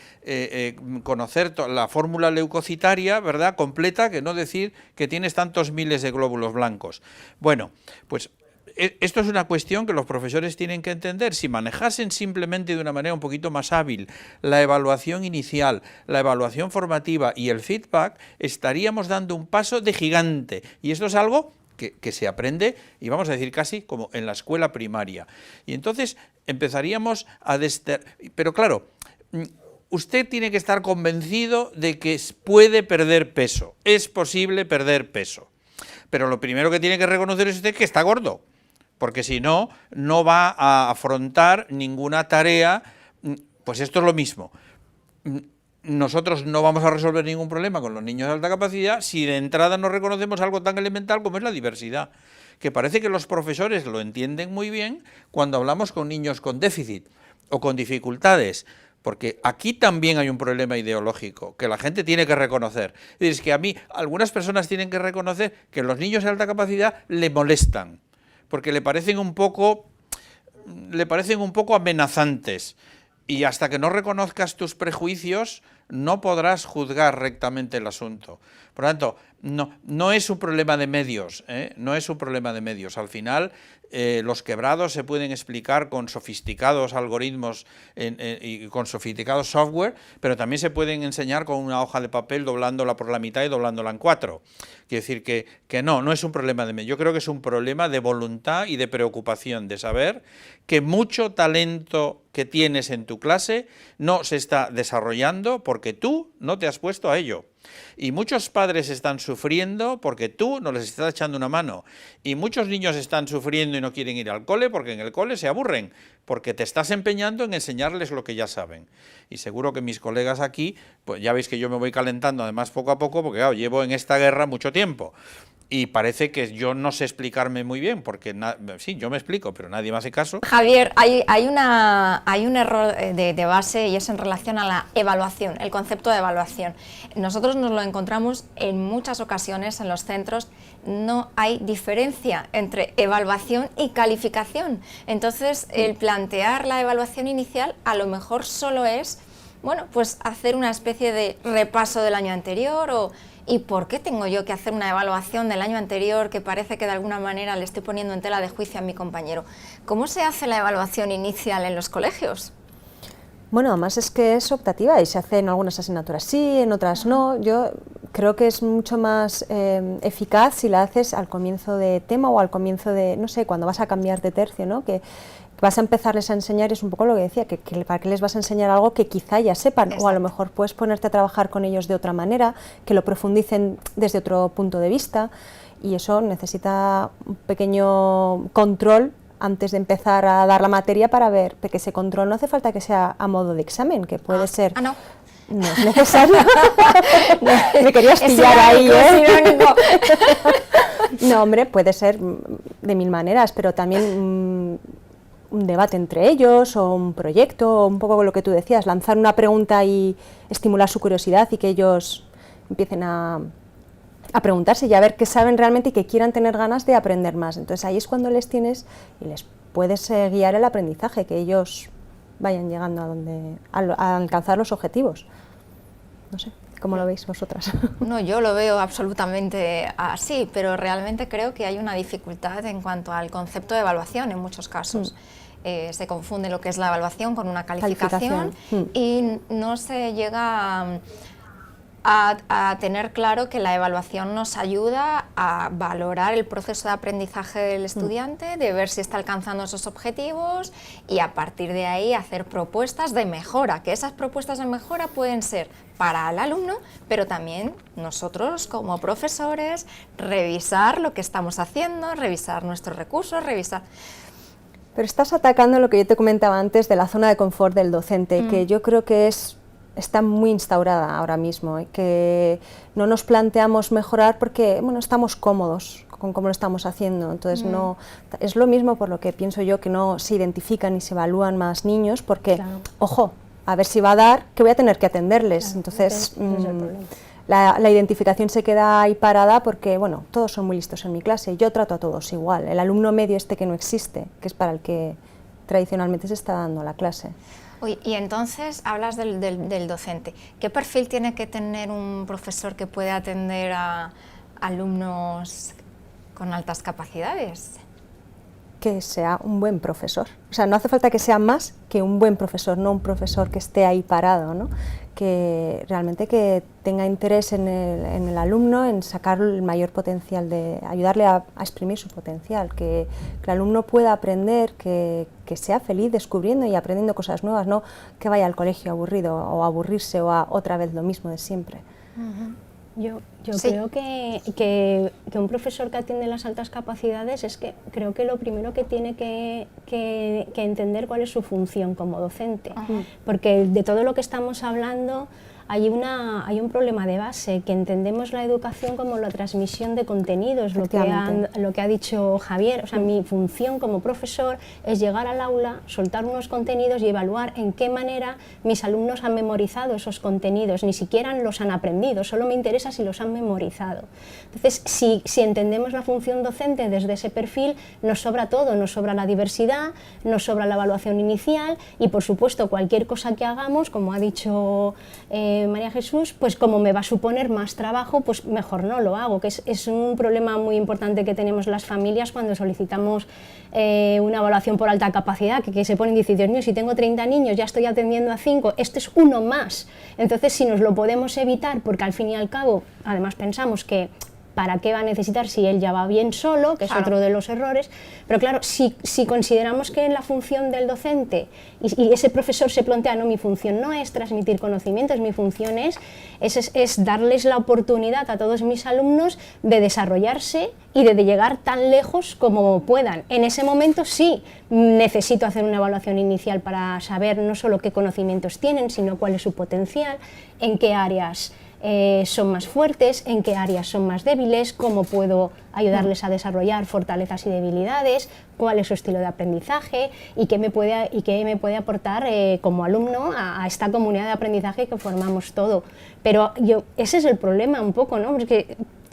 conocer la fórmula leucocitaria, ¿verdad?, completa, que no decir que tienes tantos miles de glóbulos blancos. Bueno, pues esto es una cuestión que los profesores tienen que entender. Si manejasen simplemente de una manera un poquito más hábil la evaluación inicial, la evaluación formativa y el feedback, estaríamos dando un paso de gigante. Y esto es algo que se aprende, y vamos a decir casi como en la escuela primaria. Y entonces empezaríamos a... Pero claro, usted tiene que estar convencido de que puede perder peso. Es posible perder peso. Pero lo primero que tiene que reconocer es usted que está gordo, porque si no, no va a afrontar ninguna tarea. Pues esto es lo mismo. Nosotros no vamos a resolver ningún problema con los niños de alta capacidad si de entrada no reconocemos algo tan elemental como es la diversidad, que parece que los profesores lo entienden muy bien cuando hablamos con niños con déficit o con dificultades, porque aquí también hay un problema ideológico que la gente tiene que reconocer. Es que a mí algunas personas tienen que reconocer que los niños de alta capacidad le molestan, porque le parecen un poco amenazantes. Y hasta que no reconozcas tus prejuicios, no podrás juzgar rectamente el asunto. Por lo tanto, no es un problema de medios, no es un problema de medios. Al final, los quebrados se pueden explicar con sofisticados algoritmos y con sofisticados software, pero también se pueden enseñar con una hoja de papel doblándola por la mitad y doblándola en 4. Quiere decir que no es un problema de medios. Yo creo que es un problema de voluntad y de preocupación, de saber que mucho talento que tienes en tu clase no se está desarrollando porque tú no te has puesto a ello. Y muchos padres están sufriendo porque tú no les estás echando una mano. Y muchos niños están sufriendo y no quieren ir al cole porque en el cole se aburren, porque te estás empeñando en enseñarles lo que ya saben. Y seguro que mis colegas aquí, pues ya veis que yo me voy calentando además poco a poco, porque claro, llevo en esta guerra mucho tiempo. Y parece que yo no sé explicarme muy bien, porque sí, yo me explico, pero nadie me hace caso. Javier, hay un error de base, y es en relación a la evaluación, el concepto de evaluación. Nosotros nos lo encontramos en muchas ocasiones en los centros. No hay diferencia entre evaluación y calificación. Entonces, el plantear la evaluación inicial a lo mejor solo es, bueno, pues hacer una especie de repaso del año anterior ¿y por qué tengo yo que hacer una evaluación del año anterior que parece que de alguna manera le estoy poniendo en tela de juicio a mi compañero? ¿Cómo se hace la evaluación inicial en los colegios? Bueno, además es que es optativa y se hace en algunas asignaturas sí, en otras no. Yo creo que es mucho más eficaz si la haces al comienzo de tema o al comienzo de, no sé, cuando vas a cambiar de tercio, ¿no? Que vas a empezarles a enseñar, es un poco lo que decía, que para qué les vas a enseñar algo que quizá ya sepan. Exacto. O a lo mejor puedes ponerte a trabajar con ellos de otra manera, que lo profundicen desde otro punto de vista, y eso necesita un pequeño control antes de empezar a dar la materia para ver, porque ese control no hace falta que sea a modo de examen, que puede ser... no. No es necesario. Me querías pillar ahí, No, hombre, puede ser de mil maneras, pero también un debate entre ellos, o un proyecto, o un poco lo que tú decías, lanzar una pregunta y estimular su curiosidad y que ellos empiecen a preguntarse y a ver qué saben realmente y que quieran tener ganas de aprender más. Entonces ahí es cuando les tienes y les puedes guiar el aprendizaje, que ellos vayan llegando a alcanzar los objetivos. No sé, ¿cómo lo veis vosotras? No, yo lo veo absolutamente así, pero realmente creo que hay una dificultad en cuanto al concepto de evaluación en muchos casos. Se confunde lo que es la evaluación con una calificación. Y no se llega a tener claro que la evaluación nos ayuda a valorar el proceso de aprendizaje del estudiante, de ver si está alcanzando esos objetivos y a partir de ahí hacer propuestas de mejora, que esas propuestas de mejora pueden ser para el alumno, pero también nosotros como profesores, revisar lo que estamos haciendo, revisar nuestros recursos, revisar... Pero estás atacando lo que yo te comentaba antes de la zona de confort del docente, que yo creo que está muy instaurada ahora mismo, que no nos planteamos mejorar porque bueno, estamos cómodos con cómo lo estamos haciendo. Entonces no es lo mismo por lo que pienso yo que no se identifican ni se evalúan más niños porque, claro, ojo, a ver si va a dar, que voy a tener que atenderles. Claro, entonces La identificación se queda ahí parada porque, bueno, todos son muy listos en mi clase, yo trato a todos igual. El alumno medio que no existe, que es para el que tradicionalmente se está dando la clase. Oye, y entonces hablas del docente. ¿Qué perfil tiene que tener un profesor que puede atender a alumnos con altas capacidades? Que sea un buen profesor. O sea, no hace falta que sea más que un buen profesor, no un profesor que esté ahí parado, ¿no? Que realmente que tenga interés en el alumno, en sacar el mayor potencial, ayudarle a exprimir su potencial, que el alumno pueda aprender, que sea feliz descubriendo y aprendiendo cosas nuevas, no que vaya al colegio aburrido o a aburrirse o a otra vez lo mismo de siempre. Yo Sí. creo que un profesor que atiende las altas capacidades creo que lo primero que tiene que entender cuál es su función como docente, porque de todo lo que estamos hablando hay un problema de base, que entendemos la educación como la transmisión de contenidos, lo que ha dicho Javier. O sea, mi función como profesor es llegar al aula, soltar unos contenidos y evaluar en qué manera mis alumnos han memorizado esos contenidos, ni siquiera los han aprendido, solo me interesa si los han memorizado. Entonces, si entendemos la función docente desde ese perfil, nos sobra todo, nos sobra la diversidad, nos sobra la evaluación inicial y, por supuesto, cualquier cosa que hagamos, como ha dicho María Jesús, pues como me va a suponer más trabajo, pues mejor no lo hago, que es un problema muy importante que tenemos las familias cuando solicitamos una evaluación por alta capacidad, que se ponen y dicen, Dios mío, si tengo 30 niños, ya estoy atendiendo a 5, este es uno más. Entonces, si nos lo podemos evitar, porque al fin y al cabo, además pensamos que ¿para qué va a necesitar si él ya va bien solo? Que es otro de los errores. Pero claro, si consideramos que en la función del docente y ese profesor se plantea, no, mi función no es transmitir conocimientos, mi función es darles la oportunidad a todos mis alumnos de desarrollarse y de llegar tan lejos como puedan. En ese momento sí necesito hacer una evaluación inicial para saber no solo qué conocimientos tienen, sino cuál es su potencial, en qué áreas son más fuertes, en qué áreas son más débiles, cómo puedo ayudarles a desarrollar fortalezas y debilidades, cuál es su estilo de aprendizaje y qué me puede aportar como alumno a esta comunidad de aprendizaje que formamos todo. Pero ese es el problema un poco, ¿no?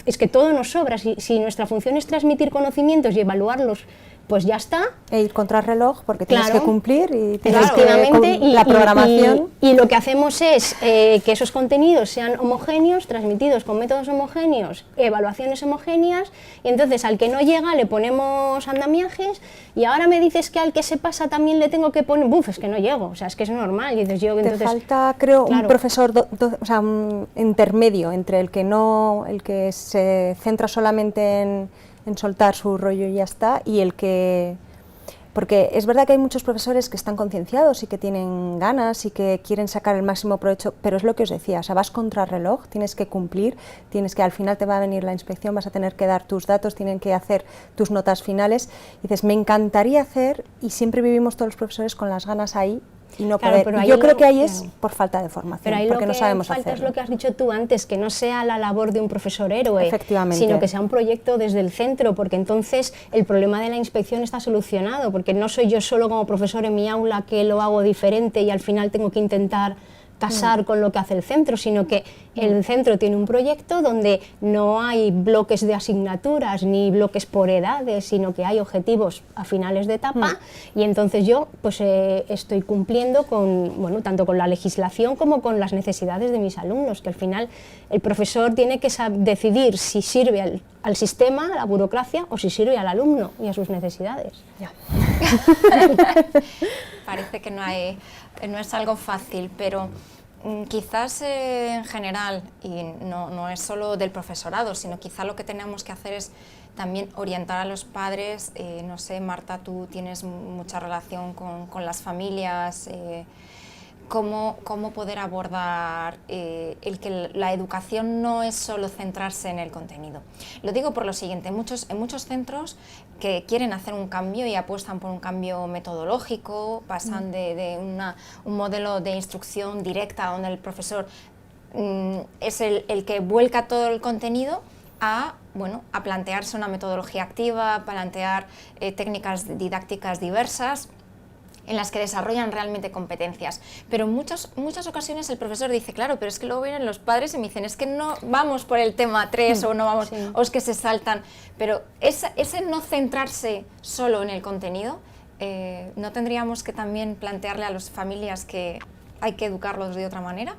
Es que todo nos sobra. Si nuestra función es transmitir conocimientos y evaluarlos, pues ya está. E ir contra el reloj porque tienes que cumplir y tienes efectivamente, que la programación. Y lo que hacemos es que esos contenidos sean homogéneos, transmitidos con métodos homogéneos, evaluaciones homogéneas, y entonces al que no llega le ponemos andamiajes y ahora me dices que al que se pasa también le tengo que poner, es que no llego, o sea, es que es normal. Y dices, entonces, te falta, creo, un profesor, o sea, un intermedio entre el que se centra solamente en soltar su rollo y ya está, y el que... Porque es verdad que hay muchos profesores que están concienciados y que tienen ganas y que quieren sacar el máximo provecho, pero es lo que os decía, o sea, vas contra reloj, tienes que cumplir, al final te va a venir la inspección, vas a tener que dar tus datos, tienen que hacer tus notas finales, y dices, me encantaría hacer, y siempre vivimos todos los profesores con las ganas ahí, y no poder. Y yo creo que ahí es por falta de formación, pero ahí porque no sabemos hacerlo. hacerlo. Es lo que has dicho tú antes, que no sea la labor de un profesor héroe, sino que sea un proyecto desde el centro, porque entonces el problema de la inspección está solucionado, porque no soy yo solo como profesor en mi aula que lo hago diferente y al final tengo que intentar casar con lo que hace el centro, sino que el centro tiene un proyecto donde no hay bloques de asignaturas ni bloques por edades, sino que hay objetivos a finales de etapa y entonces yo pues estoy cumpliendo tanto con la legislación como con las necesidades de mis alumnos, que al final el profesor tiene que decidir si sirve al sistema, a la burocracia, o si sirve al alumno y a sus necesidades. Ya. Parece que no es algo fácil, pero quizás en general, y no es solo del profesorado, sino quizá lo que tenemos que hacer es también orientar a los padres. No sé, Marta, tú tienes mucha relación con las familias, cómo poder abordar el que la educación no es solo centrarse en el contenido. Lo digo por lo siguiente, en muchos centros que quieren hacer un cambio y apuestan por un cambio metodológico, pasan de un modelo de instrucción directa donde el profesor es el que vuelca todo el contenido a plantearse una metodología activa, plantear técnicas didácticas diversas. en las que desarrollan realmente competencias. Pero en muchas ocasiones el profesor dice, claro, pero es que luego vienen los padres y me dicen, es que no vamos por el tema 3 o no vamos, o es que se saltan. Pero ese no centrarse solo en el contenido, ¿no tendríamos que también plantearle a las familias que hay que educarlos de otra manera?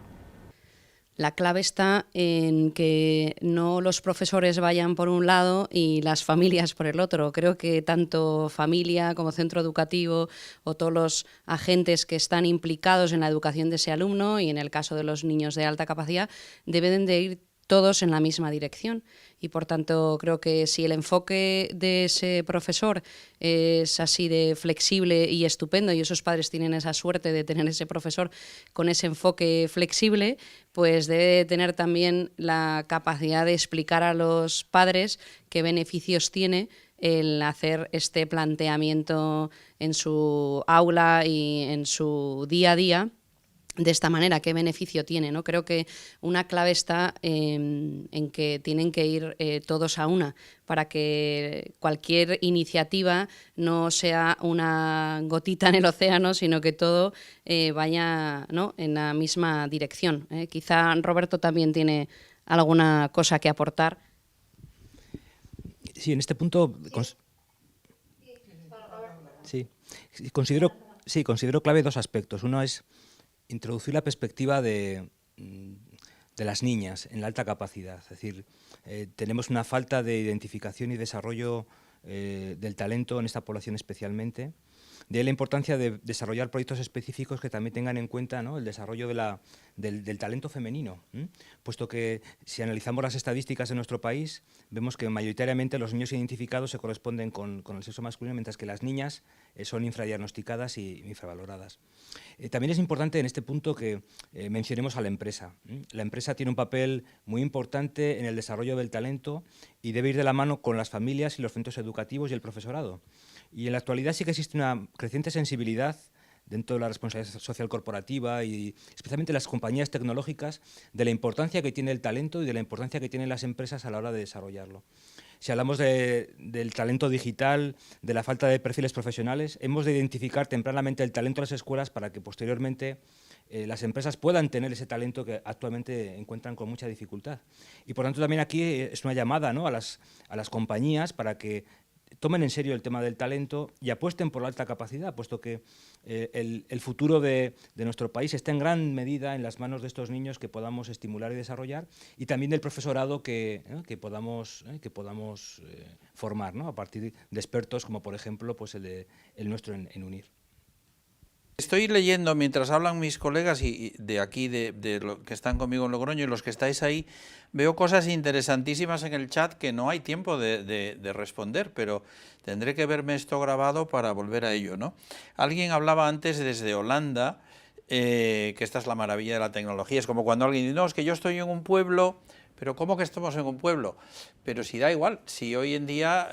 La clave está en que no los profesores vayan por un lado y las familias por el otro. Creo que tanto familia como centro educativo o todos los agentes que están implicados en la educación de ese alumno y en el caso de los niños de alta capacidad deben de ir todos en la misma dirección. Y por tanto creo que si el enfoque de ese profesor es así de flexible y estupendo, y esos padres tienen esa suerte de tener ese profesor con ese enfoque flexible, pues debe tener también la capacidad de explicar a los padres qué beneficios tiene el hacer este planteamiento en su aula y en su día a día de esta manera, qué beneficio tiene, ¿no? Creo que una clave está en que tienen que ir todos a una, para que cualquier iniciativa no sea una gotita en el océano, sino que todo vaya, ¿no?, en la misma dirección. Quizá Roberto también tiene alguna cosa que aportar. Sí, en este punto considero clave dos aspectos. Uno es introducir la perspectiva de las niñas en la alta capacidad. Es decir, tenemos una falta de identificación y desarrollo del talento en esta población especialmente. De ahí la importancia de desarrollar proyectos específicos que también tengan en cuenta, ¿no?, el desarrollo del talento femenino, puesto que si analizamos las estadísticas de nuestro país, vemos que mayoritariamente los niños identificados se corresponden con el sexo masculino, mientras que las niñas son infradiagnosticadas y infravaloradas. También es importante en este punto que mencionemos a la empresa. La empresa tiene un papel muy importante en el desarrollo del talento y debe ir de la mano con las familias y los centros educativos y el profesorado. Y en la actualidad sí que existe una creciente sensibilidad dentro de la responsabilidad social corporativa y especialmente las compañías tecnológicas de la importancia que tiene el talento y de la importancia que tienen las empresas a la hora de desarrollarlo. Si hablamos del talento digital, de la falta de perfiles profesionales, hemos de identificar tempranamente el talento en las escuelas para que posteriormente las empresas puedan tener ese talento que actualmente encuentran con mucha dificultad. Y por tanto también aquí es una llamada, ¿no?, a las compañías para que tomen en serio el tema del talento y apuesten por la alta capacidad, puesto que el futuro de nuestro país está en gran medida en las manos de estos niños que podamos estimular y desarrollar, y también del profesorado que podamos formar, ¿no?, a partir de expertos como, por ejemplo, pues el nuestro en UNIR. Estoy leyendo mientras hablan mis colegas y de aquí, de los que están conmigo en Logroño y los que estáis ahí, veo cosas interesantísimas en el chat que no hay tiempo de responder, pero tendré que verme esto grabado para volver a ello, ¿no? Alguien hablaba antes desde Holanda, que esta es la maravilla de la tecnología. Es como cuando alguien dice, no, es que yo estoy en un pueblo. Pero ¿cómo que estamos en un pueblo? Pero si da igual, si hoy en día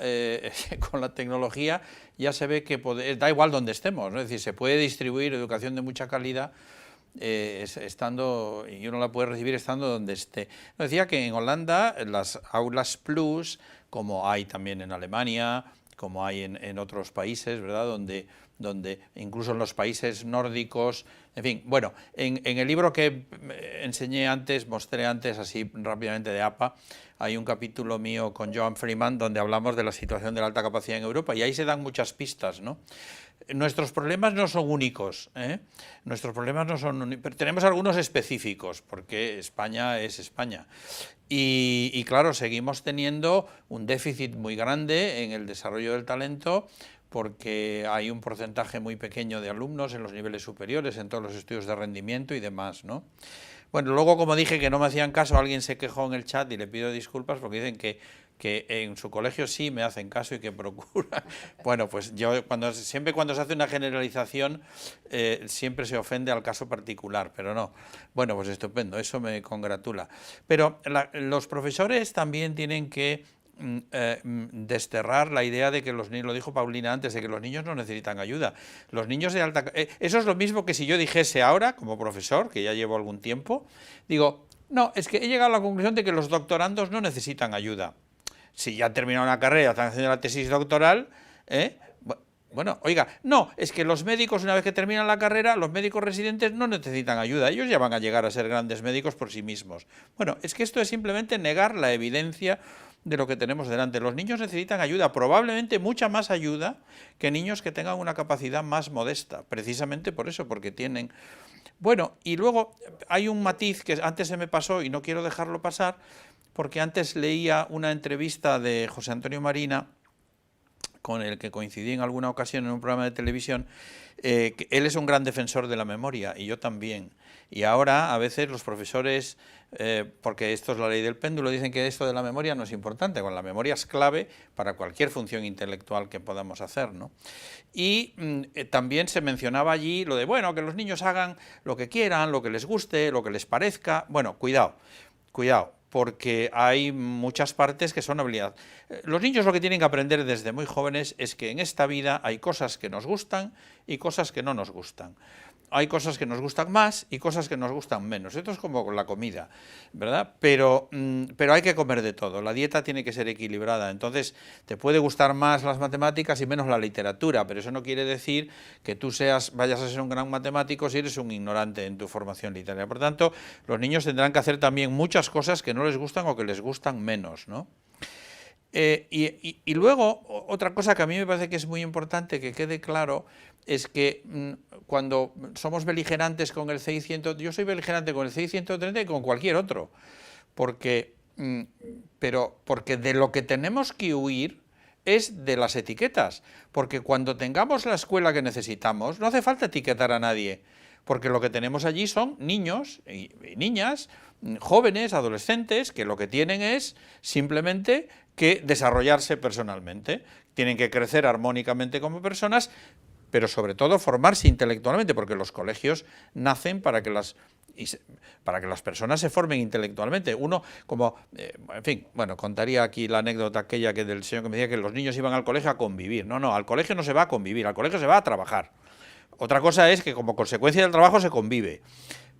con la tecnología ya se ve que da igual donde estemos, ¿no? Es decir, se puede distribuir educación de mucha calidad estando, y uno la puede recibir estando donde esté. Decía que en Holanda las aulas plus, como hay también en Alemania, como hay en otros países, ¿verdad?, donde incluso en los países nórdicos, en fin, bueno, en el libro que enseñé antes, mostré antes así rápidamente de APA, hay un capítulo mío con Joan Freeman donde hablamos de la situación de la alta capacidad en Europa y ahí se dan muchas pistas, ¿no? Nuestros problemas no son únicos, nuestros problemas no son únicos, pero tenemos algunos específicos, porque España es España. Y claro, seguimos teniendo un déficit muy grande en el desarrollo del talento, porque hay un porcentaje muy pequeño de alumnos en los niveles superiores, en todos los estudios de rendimiento y demás, ¿no? Bueno, luego, como dije que no me hacían caso, alguien se quejó en el chat y le pido disculpas porque dicen que en su colegio sí me hacen caso y que procuran. Bueno, pues yo siempre cuando se hace una generalización siempre se ofende al caso particular, pero no. Bueno, pues estupendo, eso me congratula. Pero los profesores también tienen que desterrar la idea de que los niños, lo dijo Paulina antes, de que los niños no necesitan ayuda. Los niños de alta... eso es lo mismo que si yo dijese ahora, como profesor, que ya llevo algún tiempo, digo, no, es que he llegado a la conclusión de que los doctorandos no necesitan ayuda. Si ya han terminado una carrera, están haciendo la tesis doctoral, Bueno, oiga, no, es que los médicos una vez que terminan la carrera, los médicos residentes no necesitan ayuda, ellos ya van a llegar a ser grandes médicos por sí mismos. Bueno, es que esto es simplemente negar la evidencia de lo que tenemos delante. Los niños necesitan ayuda, probablemente mucha más ayuda que niños que tengan una capacidad más modesta, precisamente por eso, porque tienen... Bueno, y luego hay un matiz que antes se me pasó y no quiero dejarlo pasar, porque antes leía una entrevista de José Antonio Marina, con el que coincidí en alguna ocasión en un programa de televisión, que él es un gran defensor de la memoria, y yo también. Y ahora, a veces, los profesores, porque esto es la ley del péndulo, dicen que esto de la memoria no es importante, cuando la memoria es clave para cualquier función intelectual que podamos hacer, ¿no? Y también se mencionaba allí lo de, bueno, que los niños hagan lo que quieran, lo que les guste, lo que les parezca. Bueno, cuidado, cuidado, porque hay muchas partes que son habilidad. Los niños lo que tienen que aprender desde muy jóvenes es que en esta vida hay cosas que nos gustan y cosas que no nos gustan. Hay cosas que nos gustan más y cosas que nos gustan menos. Esto es como con la comida, ¿verdad? Pero hay que comer de todo. La dieta tiene que ser equilibrada. Entonces, te puede gustar más las matemáticas y menos la literatura, pero eso no quiere decir que tú vayas a ser un gran matemático si eres un ignorante en tu formación literaria. Por tanto, los niños tendrán que hacer también muchas cosas que no les gustan o que les gustan menos, ¿no? Y luego, otra cosa que a mí me parece que es muy importante que quede claro es que cuando somos beligerantes con el CI 130, yo soy beligerante con el CI 130 y con cualquier otro, porque de lo que tenemos que huir es de las etiquetas, porque cuando tengamos la escuela que necesitamos, no hace falta etiquetar a nadie, porque lo que tenemos allí son niños y niñas, jóvenes, adolescentes, que lo que tienen es simplemente que desarrollarse personalmente, tienen que crecer armónicamente como personas, pero sobre todo formarse intelectualmente, porque los colegios nacen para que las personas se formen intelectualmente. Uno, como, en fin, bueno, contaría aquí la anécdota aquella que del señor que me decía que los niños iban al colegio a convivir. No, al colegio no se va a convivir, al colegio se va a trabajar. Otra cosa es que como consecuencia del trabajo se convive.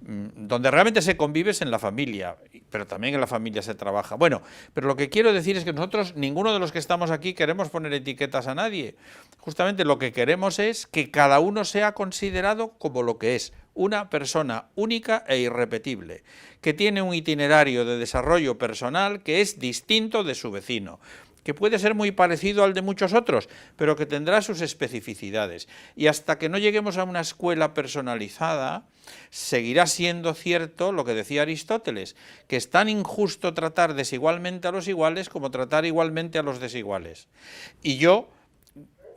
Donde realmente se convive es en la familia, pero también en la familia se trabaja. Bueno, pero lo que quiero decir es que nosotros, ninguno de los que estamos aquí, queremos poner etiquetas a nadie. Justamente lo que queremos es que cada uno sea considerado como lo que es, una persona única e irrepetible, que tiene un itinerario de desarrollo personal que es distinto de su vecino, que puede ser muy parecido al de muchos otros, pero que tendrá sus especificidades. Y hasta que no lleguemos a una escuela personalizada, seguirá siendo cierto lo que decía Aristóteles, que es tan injusto tratar desigualmente a los iguales como tratar igualmente a los desiguales. Y yo,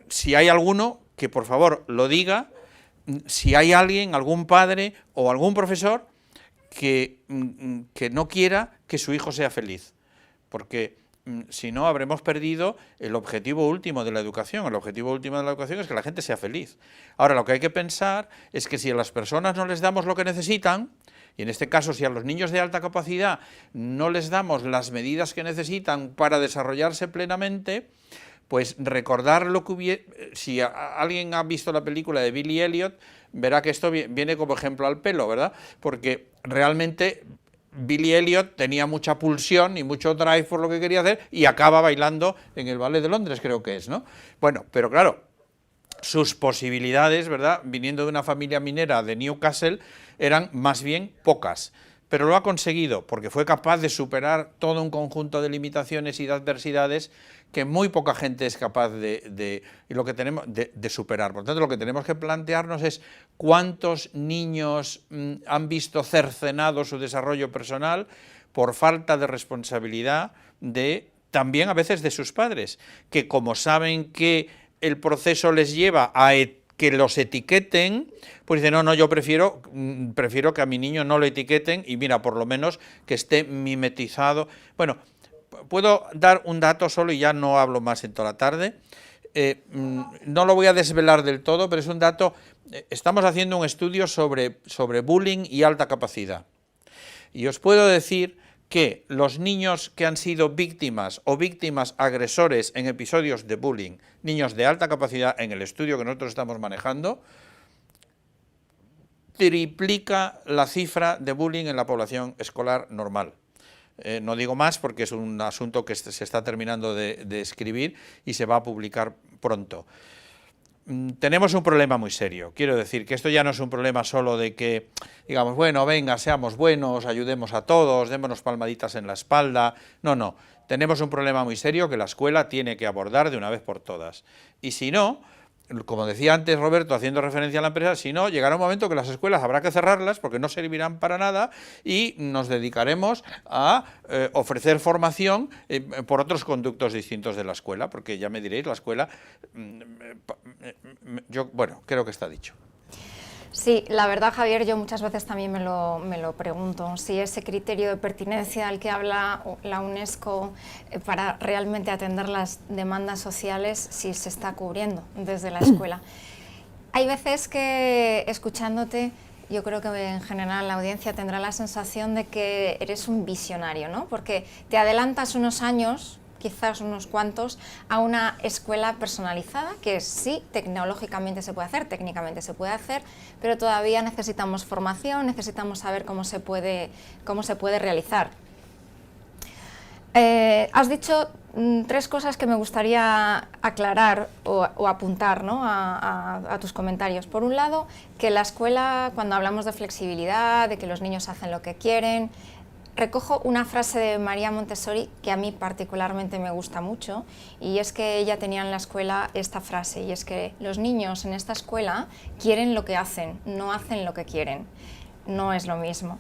si hay alguno, que por favor lo diga, si hay alguien, algún padre o algún profesor que no quiera que su hijo sea feliz, porque si no, habremos perdido el objetivo último de la educación. El objetivo último de la educación es que la gente sea feliz. Ahora, lo que hay que pensar es que si a las personas no les damos lo que necesitan, y en este caso si a los niños de alta capacidad no les damos las medidas que necesitan para desarrollarse plenamente, pues recordar lo que hubiera... Si alguien ha visto la película de Billy Elliot, verá que esto viene como ejemplo al pelo, ¿verdad? Porque realmente Billy Elliot tenía mucha pulsión y mucho drive por lo que quería hacer y acaba bailando en el Ballet de Londres, creo que es, ¿no? Bueno, pero claro, sus posibilidades, ¿verdad?, viniendo de una familia minera de Newcastle, eran más bien pocas. Pero lo ha conseguido porque fue capaz de superar todo un conjunto de limitaciones y de adversidades que muy poca gente es capaz de superar. Por lo tanto, lo que tenemos que plantearnos es cuántos niños han visto cercenado su desarrollo personal por falta de responsabilidad también a veces de sus padres, que como saben que el proceso les lleva a que los etiqueten, pues dicen, no, yo prefiero que a mi niño no lo etiqueten y mira, por lo menos que esté mimetizado. Bueno, puedo dar un dato solo y ya no hablo más en toda la tarde. No lo voy a desvelar del todo, pero es un dato. Estamos haciendo un estudio sobre bullying y alta capacidad. Y os puedo decir que los niños que han sido víctimas o víctimas agresores en episodios de bullying, niños de alta capacidad en el estudio que nosotros estamos manejando, triplica la cifra de bullying en la población escolar normal. No digo más porque es un asunto que se está terminando de escribir y se va a publicar pronto. tenemos un problema muy serio. Quiero decir que esto ya no es un problema solo de que, digamos, bueno, venga, seamos buenos, ayudemos a todos, démonos palmaditas en la espalda. No, no. Tenemos un problema muy serio que la escuela tiene que abordar de una vez por todas. Y si no, como decía antes Roberto, haciendo referencia a la empresa, si no, llegará un momento que las escuelas habrá que cerrarlas porque no servirán para nada y nos dedicaremos a ofrecer formación por otros conductos distintos de la escuela, porque ya me diréis, la escuela, yo, bueno, creo que está dicho. Sí, la verdad, Javier, yo muchas veces también me lo pregunto, si ese criterio de pertinencia al que habla la UNESCO para realmente atender las demandas sociales, si se está cubriendo desde la escuela. Hay veces que, escuchándote, yo creo que en general la audiencia tendrá la sensación de que eres un visionario, ¿no? Porque te adelantas unos años, quizás unos cuantos, a una escuela personalizada, que sí, tecnológicamente se puede hacer, técnicamente se puede hacer, pero todavía necesitamos formación, necesitamos saber cómo se puede realizar. Has dicho tres cosas que me gustaría aclarar o apuntar, ¿no?, a tus comentarios. Por un lado, que la escuela, cuando hablamos de flexibilidad, de que los niños hacen lo que quieren, recojo una frase de María Montessori que a mí particularmente me gusta mucho, y es que ella tenía en la escuela esta frase, y es que los niños en esta escuela quieren lo que hacen, no hacen lo que quieren. No es lo mismo.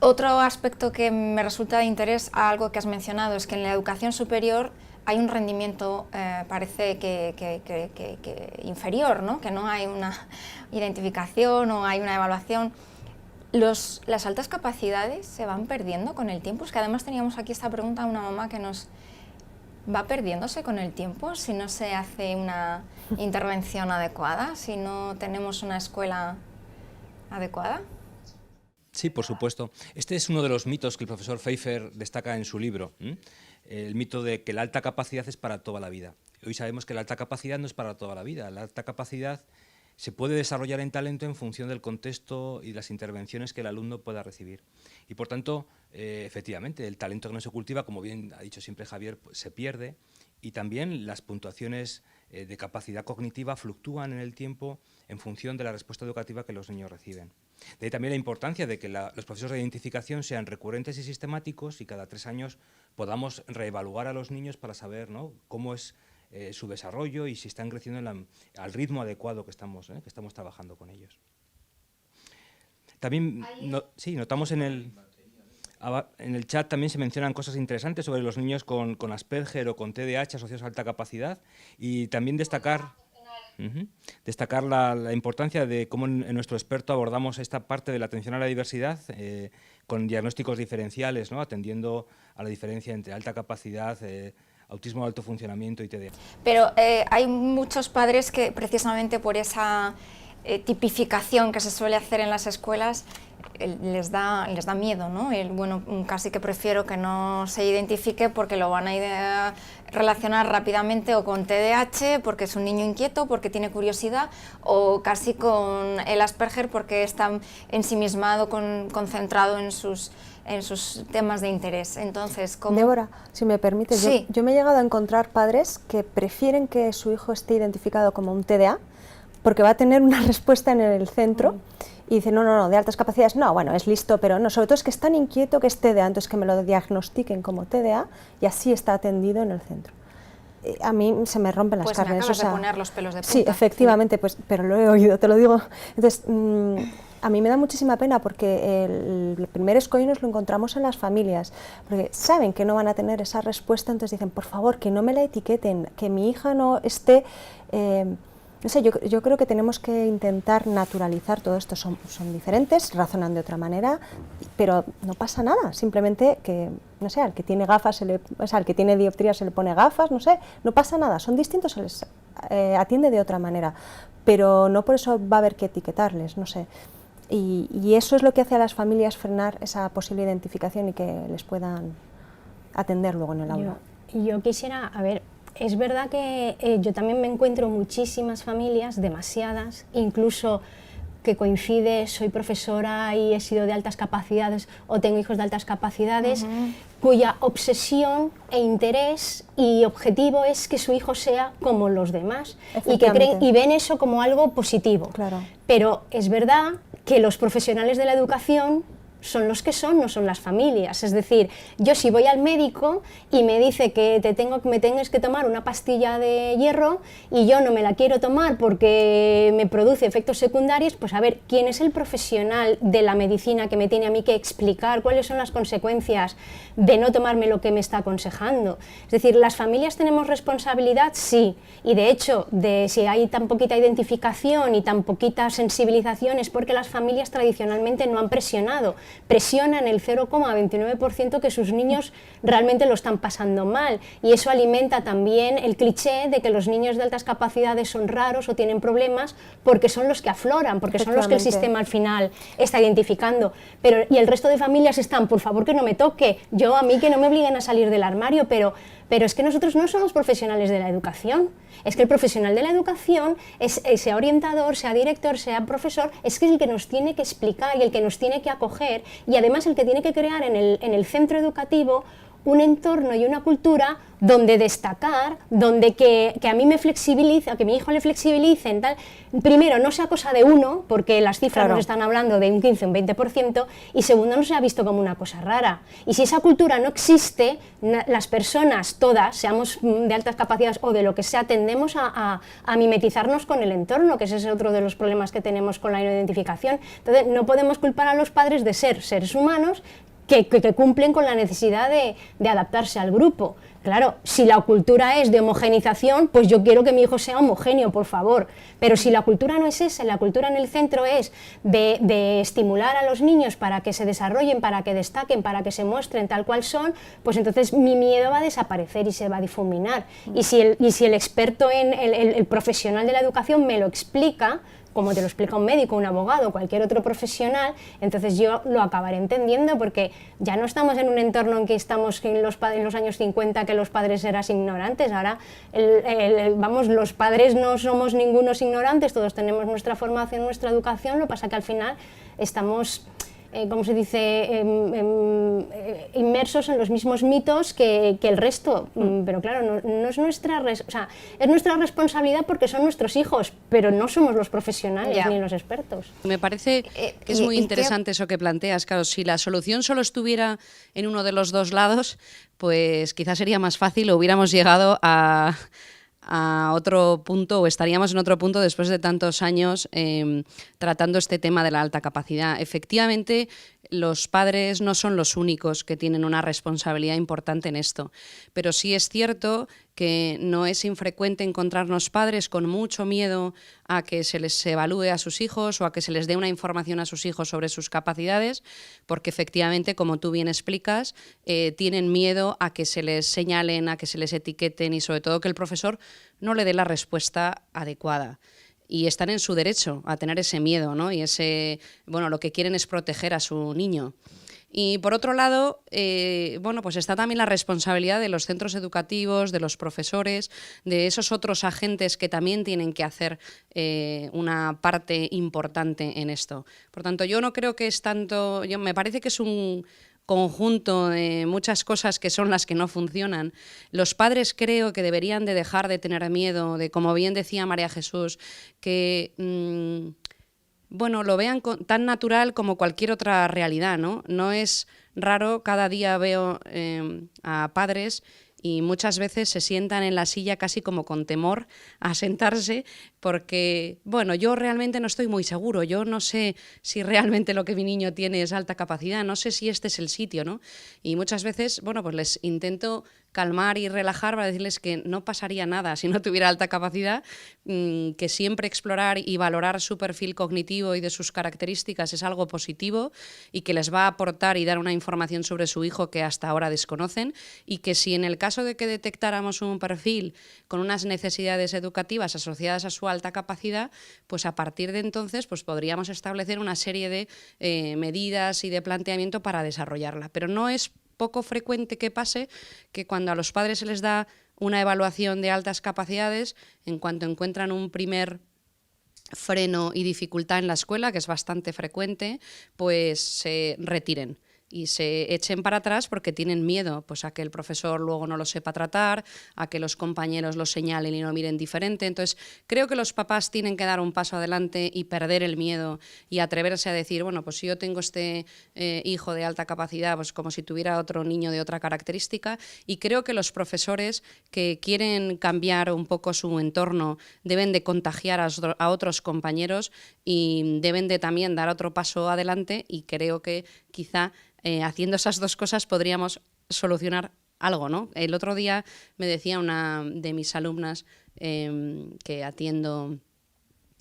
Otro aspecto que me resulta de interés a algo que has mencionado es que en la educación superior hay un rendimiento, parece que inferior, ¿no? Que no hay una identificación o hay una evaluación. ¿Las altas capacidades se van perdiendo con el tiempo? Es que además teníamos aquí esta pregunta de una mamá que nos va perdiéndose con el tiempo si no se hace una intervención adecuada, si no tenemos una escuela adecuada. Sí, por supuesto. Este es uno de los mitos que el profesor Pfeiffer destaca en su libro, el mito de que la alta capacidad es para toda la vida. Hoy sabemos que la alta capacidad no es para toda la vida. La alta capacidad se puede desarrollar en talento en función del contexto y las intervenciones que el alumno pueda recibir. Y por tanto, efectivamente, el talento que no se cultiva, como bien ha dicho siempre Javier, pues, se pierde, y también las puntuaciones de capacidad cognitiva fluctúan en el tiempo en función de la respuesta educativa que los niños reciben. De ahí también la importancia de que los procesos de identificación sean recurrentes y sistemáticos y cada 3 años podamos reevaluar a los niños para saber, ¿no?, cómo es su desarrollo y si están creciendo al ritmo adecuado que estamos trabajando con ellos. También notamos en el chat también se mencionan cosas interesantes sobre los niños con Asperger o con TDAH asociados a alta capacidad, y también destacar la importancia de cómo en nuestro experto abordamos esta parte de la atención a la diversidad con diagnósticos diferenciales, ¿no?, atendiendo a la diferencia entre alta capacidad, autismo de alto funcionamiento y TDAH. Pero hay muchos padres que precisamente por esa tipificación que se suele hacer en las escuelas les da miedo, ¿no? Bueno, casi que prefiero que no se identifique porque lo van a relacionar rápidamente o con TDAH porque es un niño inquieto, porque tiene curiosidad, o casi con el Asperger porque está ensimismado, concentrado en sus temas de interés. Entonces, ¿cómo? Débora, si me permites, sí. yo me he llegado a encontrar padres que prefieren que su hijo esté identificado como un TDA porque va a tener una respuesta en el centro y dicen, no, de altas capacidades, no, bueno, es listo, pero no, sobre todo es que es tan inquieto que es TDA, entonces que me lo diagnostiquen como TDA y así está atendido en el centro. A mí se me rompen las carnes. Pues me acabas de poner los pelos de punta. Sí, efectivamente, pues, pero lo he oído, te lo digo. Entonces, a mí me da muchísima pena porque el primer escollo nos lo encontramos en las familias, porque saben que no van a tener esa respuesta, entonces dicen, por favor, que no me la etiqueten, que mi hija no esté... no sé, yo creo que tenemos que intentar naturalizar todo esto, son diferentes, razonan de otra manera, pero no pasa nada, simplemente que, no sé, al que tiene gafas, al que tiene dioptría se le pone gafas, no sé, no pasa nada, son distintos, se les atiende de otra manera, pero no por eso va a haber que etiquetarles, no sé. Y eso es lo que hace a las familias frenar esa posible identificación y que les puedan atender luego en el aula. Yo quisiera, a ver, es verdad que yo también me encuentro muchísimas familias, demasiadas, incluso que coincide, soy profesora y he sido de altas capacidades o tengo hijos de altas capacidades, cuya obsesión e interés y objetivo es que su hijo sea como los demás y que creen y ven eso como algo positivo. Claro. Pero es verdad que los profesionales de la educación son los que son, no son las familias. Es decir, yo si voy al médico y me dice que me tengas que tomar una pastilla de hierro y yo no me la quiero tomar porque me produce efectos secundarios, pues a ver, ¿quién es el profesional de la medicina que me tiene a mí que explicar cuáles son las consecuencias de no tomarme lo que me está aconsejando? Es decir, ¿las familias tenemos responsabilidad? Sí. Y de hecho, si hay tan poquita identificación y tan poquita sensibilización es porque las familias tradicionalmente no han presionado. Presionan el 0,29% que sus niños realmente lo están pasando mal, y eso alimenta también el cliché de que los niños de altas capacidades son raros o tienen problemas porque son los que afloran, porque son los que el sistema al final está identificando. Y el resto de familias están, por favor que no me toque, a mí que no me obliguen a salir del armario, pero es que nosotros no somos profesionales de la educación. Es que el profesional de la educación, sea orientador, sea director, sea profesor, es que es el que nos tiene que explicar y el que nos tiene que acoger, y además el que tiene que crear en el centro educativo un entorno y una cultura donde destacar, donde que a mí me flexibilice, a que mi hijo le flexibilicen, tal. Primero, no sea cosa de uno, porque las cifras nos están hablando de un 15 o un 20%, y segundo, no se ha visto como una cosa rara. Y si esa cultura no existe, las personas todas, seamos de altas capacidades o de lo que sea, tendemos a mimetizarnos con el entorno, que ese es otro de los problemas que tenemos con la no identificación. Entonces, no podemos culpar a los padres de ser seres humanos que cumplen con la necesidad de adaptarse al grupo. Claro, si la cultura es de homogenización, pues yo quiero que mi hijo sea homogéneo, por favor. Pero si la cultura no es esa, la cultura en el centro es de estimular a los niños para que se desarrollen, para que destaquen, para que se muestren tal cual son, pues entonces mi miedo va a desaparecer y se va a difuminar. Y si el experto el profesional de la educación me lo explica, como te lo explica un médico, un abogado, cualquier otro profesional, entonces yo lo acabaré entendiendo, porque ya no estamos en un entorno en que estamos en los años 50, que los padres eran ignorantes. Ahora, los padres no somos ningunos ignorantes, todos tenemos nuestra formación, nuestra educación, lo que pasa que al final estamos, ¿cómo se dice?, inmersos en los mismos mitos que el resto. Pero claro, no es nuestra, es nuestra responsabilidad porque son nuestros hijos, pero no somos los profesionales ni los expertos. Me parece que es muy interesante eso que planteas. Claro, si la solución solo estuviera en uno de los dos lados, pues quizás sería más fácil o hubiéramos llegado a otro punto, o estaríamos en otro punto después de tantos años tratando este tema de la alta capacidad. Efectivamente, los padres no son los únicos que tienen una responsabilidad importante en esto, pero sí es cierto que no es infrecuente encontrarnos padres con mucho miedo a que se les evalúe a sus hijos o a que se les dé una información a sus hijos sobre sus capacidades, porque efectivamente, como tú bien explicas, tienen miedo a que se les señalen, a que se les etiqueten y sobre todo que el profesor no le dé la respuesta adecuada. Y están en su derecho a tener ese miedo, ¿no? Y lo que quieren es proteger a su niño. Y por otro lado, pues está también la responsabilidad de los centros educativos, de los profesores, de esos otros agentes que también tienen que hacer una parte importante en esto. Por tanto, yo no creo que es tanto, me parece que es un conjunto de muchas cosas que son las que no funcionan. Los padres creo que deberían de dejar de tener miedo, de, como bien decía María Jesús, que lo vean tan natural como cualquier otra realidad, ¿no? No es raro, cada día veo a padres y muchas veces se sientan en la silla casi como con temor a sentarse porque, yo realmente no estoy muy seguro, yo no sé si realmente lo que mi niño tiene es alta capacidad, no sé si este es el sitio, ¿no? Y muchas veces, pues les intento calmar y relajar para decirles que no pasaría nada si no tuviera alta capacidad, que siempre explorar y valorar su perfil cognitivo y de sus características es algo positivo y que les va a aportar y dar una información sobre su hijo que hasta ahora desconocen, y que si en el caso de que detectáramos un perfil con unas necesidades educativas asociadas a su alta capacidad, pues a partir de entonces pues podríamos establecer una serie de medidas y de planteamiento para desarrollarla. Pero no es poco frecuente que pase que cuando a los padres se les da una evaluación de altas capacidades, en cuanto encuentran un primer freno y dificultad en la escuela, que es bastante frecuente, pues se retiren y se echen para atrás porque tienen miedo pues, a que el profesor luego no lo sepa tratar, a que los compañeros lo señalen y lo miren diferente. Entonces, creo que los papás tienen que dar un paso adelante y perder el miedo y atreverse a decir, bueno, pues si yo tengo este hijo de alta capacidad, pues como si tuviera otro niño de otra característica, y creo que los profesores que quieren cambiar un poco su entorno deben de contagiar a otros compañeros y deben de también dar otro paso adelante, y creo que quizá haciendo esas dos cosas podríamos solucionar algo, ¿no? El otro día me decía una de mis alumnas que atiendo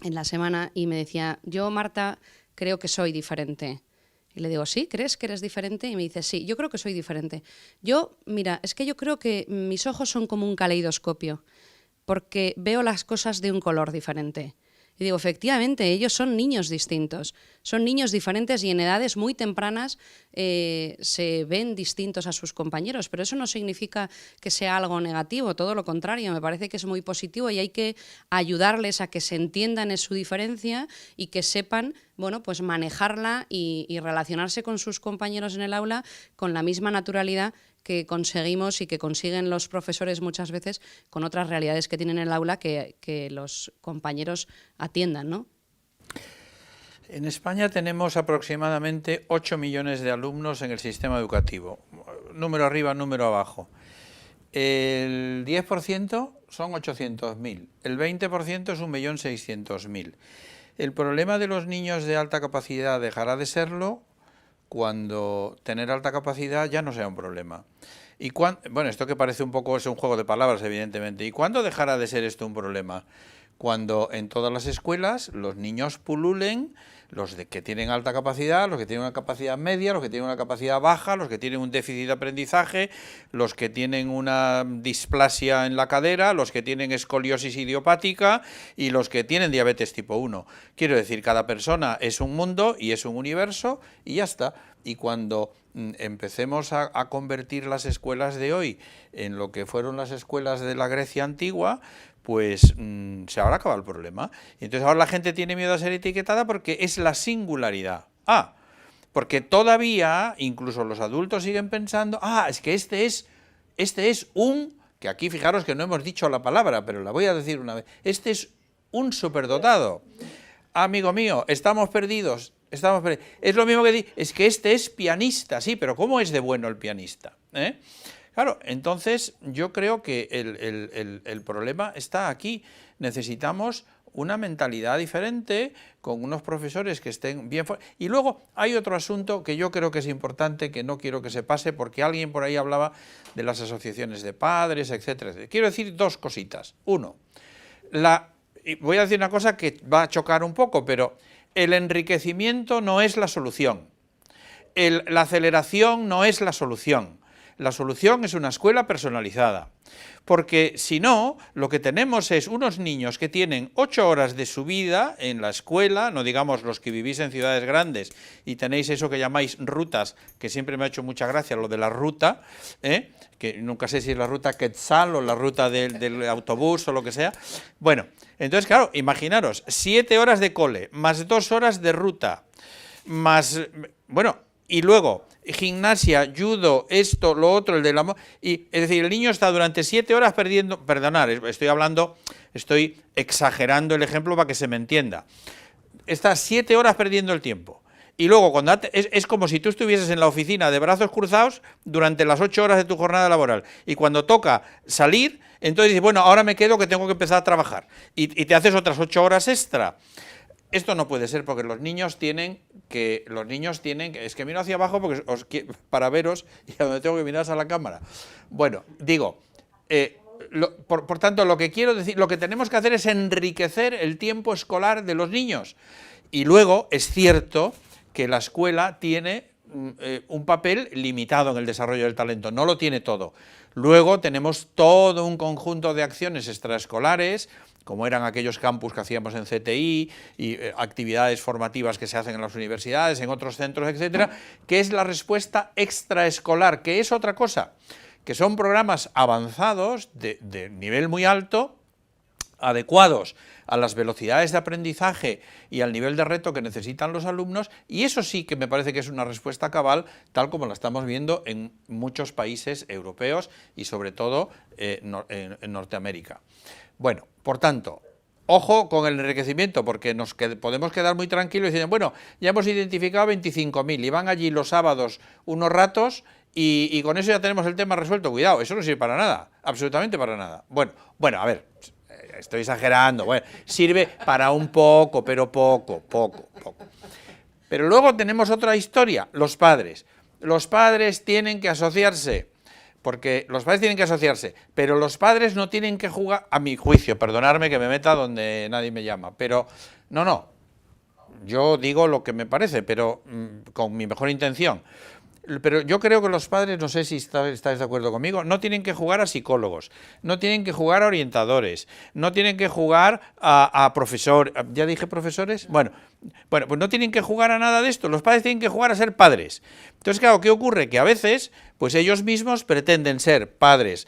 en la semana y me decía, yo, Marta, creo que soy diferente. Y le digo, ¿sí? ¿Crees que eres diferente? Y me dice, sí, yo creo que soy diferente. Yo, mira, es que yo creo que mis ojos son como un caleidoscopio, porque veo las cosas de un color diferente. Y digo, efectivamente, ellos son niños distintos, son niños diferentes y en edades muy tempranas se ven distintos a sus compañeros, pero eso no significa que sea algo negativo, todo lo contrario, me parece que es muy positivo y hay que ayudarles a que se entiendan en su diferencia y que sepan, bueno, pues manejarla y relacionarse con sus compañeros en el aula con la misma naturalidad que conseguimos y que consiguen los profesores muchas veces con otras realidades que tienen en el aula que los compañeros atiendan, ¿no? En España tenemos aproximadamente 8 millones de alumnos en el sistema educativo. Número arriba, número abajo. El 10% son 800.000, el 20% es 1.600.000. El problema de los niños de alta capacidad dejará de serlo cuando tener alta capacidad ya no sea un problema. Y bueno, esto que parece un poco es un juego de palabras, evidentemente. ¿Y cuándo dejará de ser esto un problema? Cuando en todas las escuelas los niños pululen, los que tienen alta capacidad, los que tienen una capacidad media, los que tienen una capacidad baja, los que tienen un déficit de aprendizaje, los que tienen una displasia en la cadera, los que tienen escoliosis idiopática y los que tienen diabetes tipo 1. Quiero decir, cada persona es un mundo y es un universo y ya está. Y cuando empecemos a convertir las escuelas de hoy en lo que fueron las escuelas de la Grecia antigua, pues se habrá acabado el problema. Y entonces ahora la gente tiene miedo a ser etiquetada porque es la singularidad. Porque todavía, incluso los adultos siguen pensando, es que este es un, que aquí fijaros que no hemos dicho la palabra, pero la voy a decir una vez, este es un superdotado. Amigo mío, estamos perdidos. Es lo mismo que es que este es pianista, sí, pero ¿cómo es de bueno el pianista? Claro, entonces yo creo que el problema está aquí. Necesitamos una mentalidad diferente, con unos profesores que estén bien... Y luego hay otro asunto que yo creo que es importante, que no quiero que se pase, porque alguien por ahí hablaba de las asociaciones de padres, etcétera. Quiero decir dos cositas. Uno, voy a decir una cosa que va a chocar un poco, pero el enriquecimiento no es la solución. La aceleración no es la solución. La solución es una escuela personalizada, porque si no, lo que tenemos es unos niños que tienen 8 horas de su vida en la escuela, no digamos los que vivís en ciudades grandes y tenéis eso que llamáis rutas, que siempre me ha hecho mucha gracia lo de la ruta, que nunca sé si es la ruta Quetzal o la ruta del autobús o lo que sea. Bueno, entonces claro, imaginaros, 7 horas de cole, más 2 horas de ruta, más, bueno, y luego gimnasia, judo, esto, lo otro, el del amor, y es decir, el niño está durante 7 horas perdiendo, perdonad, estoy exagerando el ejemplo para que se me entienda, está 7 horas perdiendo el tiempo, y luego cuando es como si tú estuvieses en la oficina de brazos cruzados durante las 8 horas de tu jornada laboral, y cuando toca salir, entonces dices, bueno, ahora me quedo que tengo que empezar a trabajar, y te haces otras 8 horas extra. Esto no puede ser porque los niños tienen que, es que miro hacia abajo porque para veros y a donde tengo que mirar es a la cámara. Bueno, digo, por tanto, lo que quiero decir, lo que tenemos que hacer es enriquecer el tiempo escolar de los niños. Y luego es cierto que la escuela tiene un papel limitado en el desarrollo del talento, no lo tiene todo. Luego tenemos todo un conjunto de acciones extraescolares, como eran aquellos campus que hacíamos en CTI y actividades formativas que se hacen en las universidades, en otros centros, etcétera, que es la respuesta extraescolar, que es otra cosa, que son programas avanzados de nivel muy alto, adecuados a las velocidades de aprendizaje y al nivel de reto que necesitan los alumnos, y eso sí que me parece que es una respuesta cabal, tal como la estamos viendo en muchos países europeos y sobre todo en Norteamérica. Bueno, por tanto, ojo con el enriquecimiento, porque podemos quedar muy tranquilos y decir, bueno, ya hemos identificado 25.000 y van allí los sábados unos ratos y con eso ya tenemos el tema resuelto. Cuidado, eso no sirve para nada, absolutamente para nada. Bueno, a ver, estoy exagerando, bueno, sirve para un poco, pero poco. Pero luego tenemos otra historia, los padres. Los padres tienen que asociarse, pero los padres no tienen que jugar, a mi juicio, perdonadme que me meta donde nadie me llama, pero no, yo digo lo que me parece, pero con mi mejor intención. Pero yo creo que los padres, no sé si estáis de acuerdo conmigo, no tienen que jugar a psicólogos, no tienen que jugar a orientadores, no tienen que jugar a profesores, ¿ya dije profesores? Bueno, pues no tienen que jugar a nada de esto, los padres tienen que jugar a ser padres. Entonces, claro, ¿qué ocurre? Que a veces, pues ellos mismos pretenden ser padres,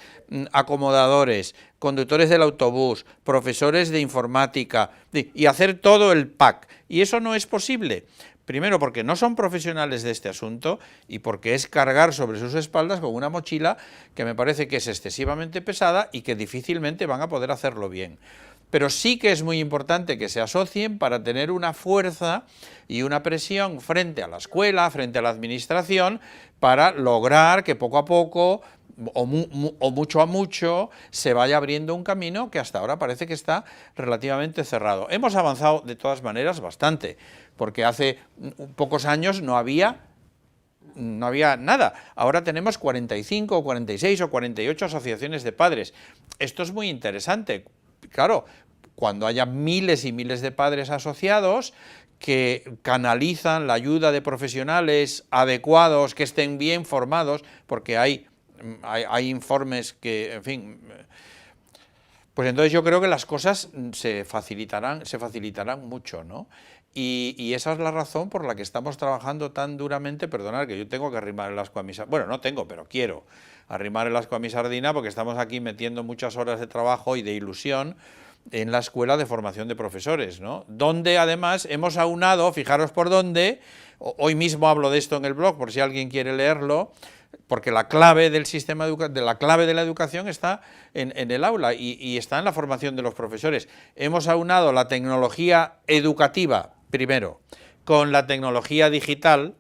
acomodadores, conductores del autobús, profesores de informática, y hacer todo el pack, y eso no es posible. Primero, porque no son profesionales de este asunto y porque es cargar sobre sus espaldas con una mochila que me parece que es excesivamente pesada y que difícilmente van a poder hacerlo bien. Pero sí que es muy importante que se asocien para tener una fuerza y una presión frente a la escuela, frente a la administración, para lograr que poco a poco o mucho a mucho se vaya abriendo un camino que hasta ahora parece que está relativamente cerrado. Hemos avanzado de todas maneras bastante, porque hace pocos años no había nada. Ahora tenemos 45 o 46 o 48 asociaciones de padres. Esto es muy interesante. Claro, cuando haya miles y miles de padres asociados que canalizan la ayuda de profesionales adecuados, que estén bien formados, porque hay informes que, en fin, pues entonces yo creo que las cosas se facilitarán mucho, ¿no? Y esa es la razón por la que estamos trabajando tan duramente. Perdonad que yo tengo que arrimar el ascua a mi sardina, bueno, no tengo, pero quiero arrimar el ascua a mi sardina porque estamos aquí metiendo muchas horas de trabajo y de ilusión en la Escuela de Formación de Profesores, ¿no? Donde además hemos aunado, fijaros por dónde, hoy mismo hablo de esto en el blog por si alguien quiere leerlo, porque la clave del sistema la clave de la educación está en el aula y está en la formación de los profesores. Hemos aunado la tecnología educativa, primero, con la tecnología digital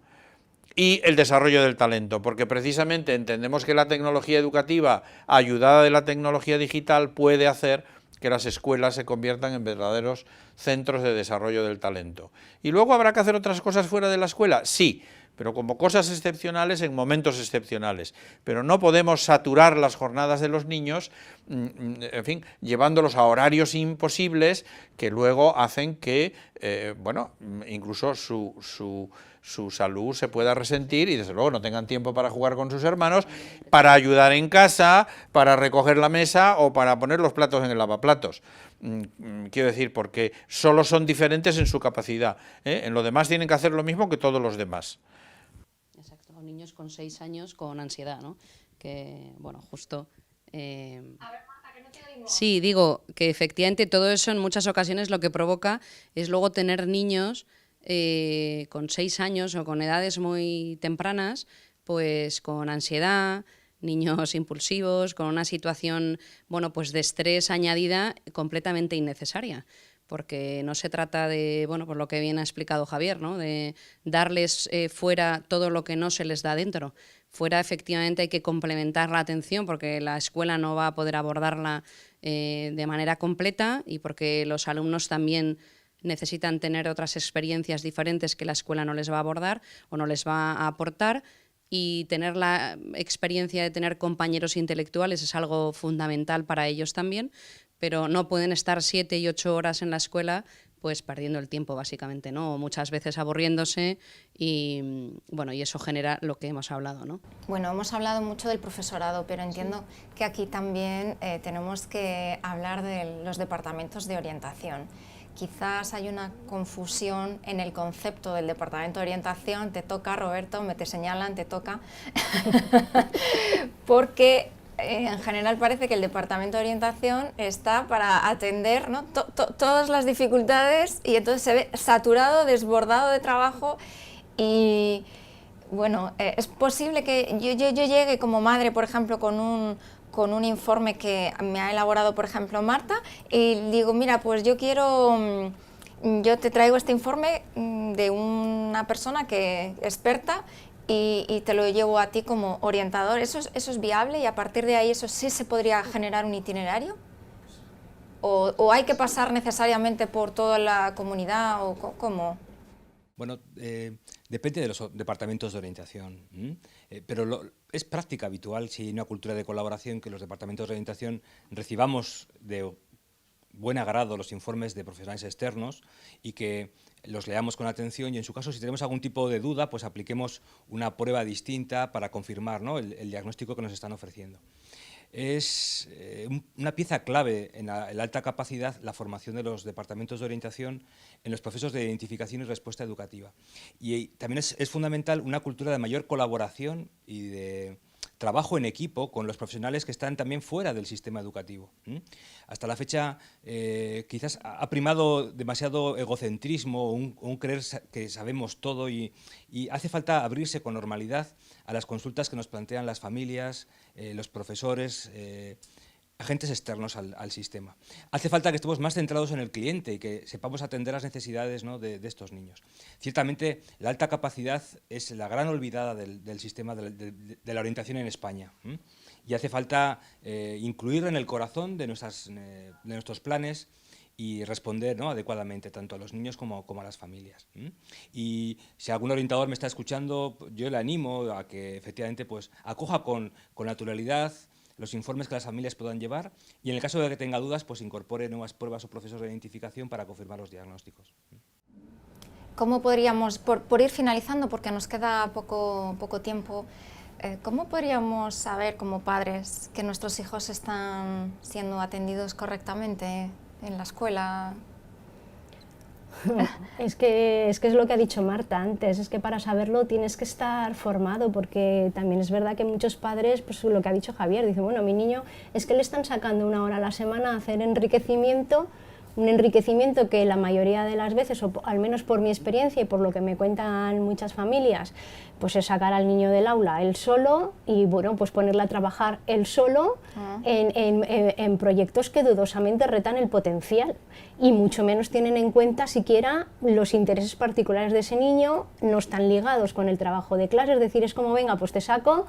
y el desarrollo del talento, porque precisamente entendemos que la tecnología educativa, ayudada de la tecnología digital, puede hacer que las escuelas se conviertan en verdaderos centros de desarrollo del talento. ¿Y luego habrá que hacer otras cosas fuera de la escuela? Sí, pero como cosas excepcionales en momentos excepcionales. Pero no podemos saturar las jornadas de los niños, en fin, llevándolos a horarios imposibles que luego hacen que, bueno, incluso su salud se pueda resentir y desde luego no tengan tiempo para jugar con sus hermanos, para ayudar en casa, para recoger la mesa o para poner los platos en el lavaplatos. Quiero decir, porque solo son diferentes en su capacidad, ¿eh? En lo demás tienen que hacer lo mismo que todos los demás. Exacto, niños con 6 años con ansiedad, ¿no? Que, bueno, justo... Sí, digo que efectivamente todo eso en muchas ocasiones lo que provoca es luego tener niños con 6 años o con edades muy tempranas, pues con ansiedad, niños impulsivos, con una situación, bueno, pues de estrés añadida completamente innecesaria. Porque no se trata de, bueno, por lo que bien ha explicado Javier, ¿no? De darles fuera todo lo que no se les da dentro. Fuera, efectivamente, hay que complementar la atención porque la escuela no va a poder abordarla de manera completa y porque los alumnos también necesitan tener otras experiencias diferentes que la escuela no les va a abordar o no les va a aportar, y tener la experiencia de tener compañeros intelectuales es algo fundamental para ellos también, pero no pueden estar 7 y 8 horas en la escuela pues perdiendo el tiempo básicamente, ¿no? O muchas veces aburriéndose y, bueno, y eso genera lo que hemos hablado, ¿no? Bueno, hemos hablado mucho del profesorado, pero entiendo que aquí también tenemos que hablar de los departamentos de orientación. Quizás hay una confusión en el concepto del departamento de orientación. Te toca, Roberto, me te señalan, te toca, porque en general parece que el Departamento de Orientación está para atender, ¿no?, todas las dificultades, y entonces se ve saturado, desbordado de trabajo. Y bueno, es posible que yo llegue como madre, por ejemplo, con un informe que me ha elaborado, por ejemplo, Marta, y digo, mira, pues yo te traigo este informe de una persona experta, y te lo llevo a ti como orientador. ¿Eso es viable, y a partir de ahí eso sí se podría generar un itinerario? ¿O hay que pasar necesariamente por toda la comunidad, o cómo? Bueno, depende de los departamentos de orientación, pero es práctica habitual, si hay una cultura de colaboración, que los departamentos de orientación recibamos de buen agrado los informes de profesionales externos y que los leamos con atención, y en su caso, si tenemos algún tipo de duda, pues apliquemos una prueba distinta para confirmar, ¿no?, el diagnóstico que nos están ofreciendo. Es una pieza clave en la alta capacidad la formación de los departamentos de orientación en los procesos de identificación y respuesta educativa. Y también es fundamental una cultura de mayor colaboración y de trabajo en equipo con los profesionales que están también fuera del sistema educativo. Hasta la fecha quizás ha primado demasiado egocentrismo, un creer que sabemos todo, y hace falta abrirse con normalidad a las consultas que nos plantean las familias, los profesores, agentes externos al sistema. Hace falta que estemos más centrados en el cliente y que sepamos atender las necesidades, ¿no?, de estos niños. Ciertamente, la alta capacidad es la gran olvidada del sistema de la orientación en España, y hace falta incluirla en el corazón de nuestros planes y responder, ¿no?, adecuadamente tanto a los niños como a las familias. Y si algún orientador me está escuchando, yo le animo a que efectivamente pues acoja con naturalidad los informes que las familias puedan llevar, y en el caso de que tenga dudas, pues incorpore nuevas pruebas o procesos de identificación para confirmar los diagnósticos. ¿Cómo podríamos, por ir finalizando, porque nos queda poco tiempo, cómo podríamos saber como padres que nuestros hijos están siendo atendidos correctamente en la escuela? Es que es lo que ha dicho Marta antes, es que para saberlo tienes que estar formado, porque también es verdad que muchos padres, pues lo que ha dicho Javier, dicen, bueno, a mi niño es que le están sacando 1 hora a la semana a hacer enriquecimiento, un enriquecimiento que la mayoría de las veces, o al menos por mi experiencia y por lo que me cuentan muchas familias, pues es sacar al niño del aula él solo y bueno, pues ponerle a trabajar él solo en proyectos que dudosamente retan el potencial, y mucho menos tienen en cuenta siquiera los intereses particulares de ese niño, no están ligados con el trabajo de clase, es decir, es como, venga, pues te saco,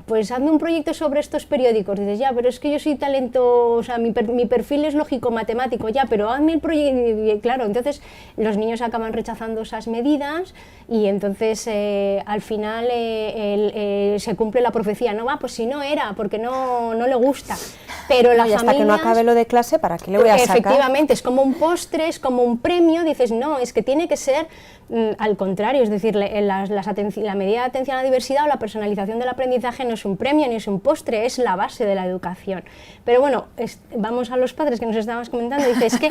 pues hazme un proyecto sobre estos periódicos. Dices, ya, pero es que yo soy talento, o sea, mi perfil es lógico-matemático, ya, pero hazme el proyecto. Claro, entonces los niños acaban rechazando esas medidas, y entonces al final se cumple la profecía, no va, pues si no era, porque no le gusta. Pero la hasta que no acabe lo de clase, ¿para qué le voy a sacar? Efectivamente, es como un postre, es como un premio, dices, no, es que tiene que ser al contrario, es decir, la medida de atención a la diversidad o la personalización del aprendizaje no es un premio ni es un postre, es la base de la educación. Pero bueno, vamos a los padres que nos estábamos comentando, dice, es que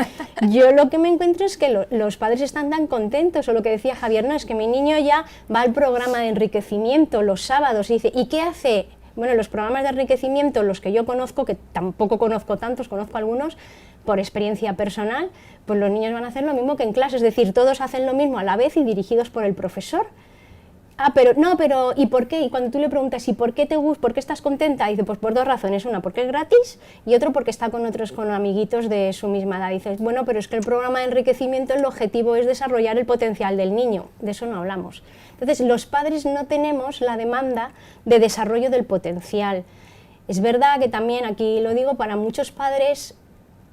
yo lo que me encuentro es que los padres están tan contentos, o lo que decía Javier, no, es que mi niño ya va al programa de enriquecimiento los sábados, y dice, ¿y qué hace? Bueno, los programas de enriquecimiento, los que yo conozco, que tampoco conozco tantos, conozco algunos por experiencia personal, pues los niños van a hacer lo mismo que en clase, es decir, todos hacen lo mismo a la vez y dirigidos por el profesor. Ah, pero no, pero ¿y por qué? Y cuando tú le preguntas, ¿y por qué te gusta, por qué estás contenta? Dice, pues por 2 razones, una porque es gratis y otro porque está con amiguitos de su misma edad. Dices, bueno, pero es que el programa de enriquecimiento, el objetivo es desarrollar el potencial del niño, de eso no hablamos. Entonces, los padres no tenemos la demanda de desarrollo del potencial. Es verdad que también, aquí lo digo, para muchos padres,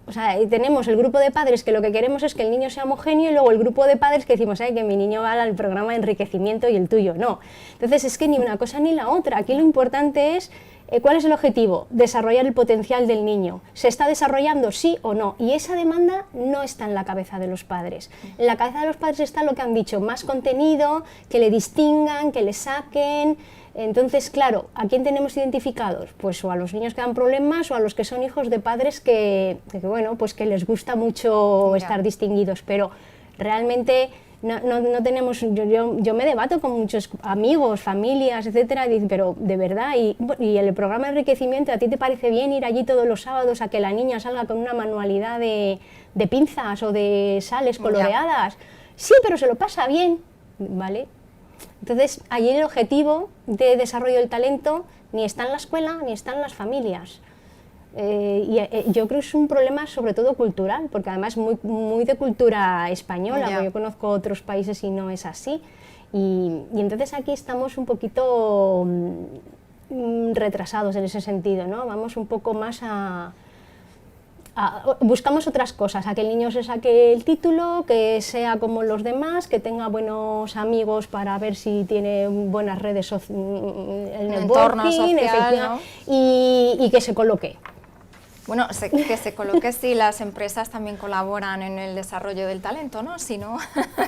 o sea, tenemos el grupo de padres que lo que queremos es que el niño sea homogéneo, y luego el grupo de padres que decimos, que mi niño va al programa de enriquecimiento y el tuyo no. Entonces, es que ni una cosa ni la otra. Aquí lo importante es, ¿cuál es el objetivo? Desarrollar el potencial del niño. ¿Se está desarrollando, sí o no? Y esa demanda no está en la cabeza de los padres. En la cabeza de los padres está lo que han dicho, más contenido, que le distingan, que le saquen. Entonces, claro, ¿a quién tenemos identificados? Pues o a los niños que dan problemas, o a los que son hijos de padres que bueno, pues que les gusta mucho estar distinguidos, pero realmente no tenemos, yo me debato con muchos amigos, familias, etcétera, y dicen, pero de verdad, y el programa de enriquecimiento, ¿a ti te parece bien ir allí todos los sábados a que la niña salga con una manualidad de pinzas o de sales coloreadas? Sí, pero se lo pasa bien, ¿vale? Entonces, allí el objetivo de desarrollo del talento ni está en la escuela ni está en las familias. Yo creo que es un problema sobre todo cultural, porque además muy de cultura española, porque yo conozco otros países y no es así. Y entonces aquí estamos un poquito retrasados en ese sentido, ¿no? Vamos un poco más buscamos otras cosas, a que el niño se saque el título, que sea como los demás, que tenga buenos amigos para ver si tiene buenas redes el networking, social, ¿no? y que se coloque. Bueno, que se coloque si las empresas también colaboran en el desarrollo del talento, ¿no? Si no,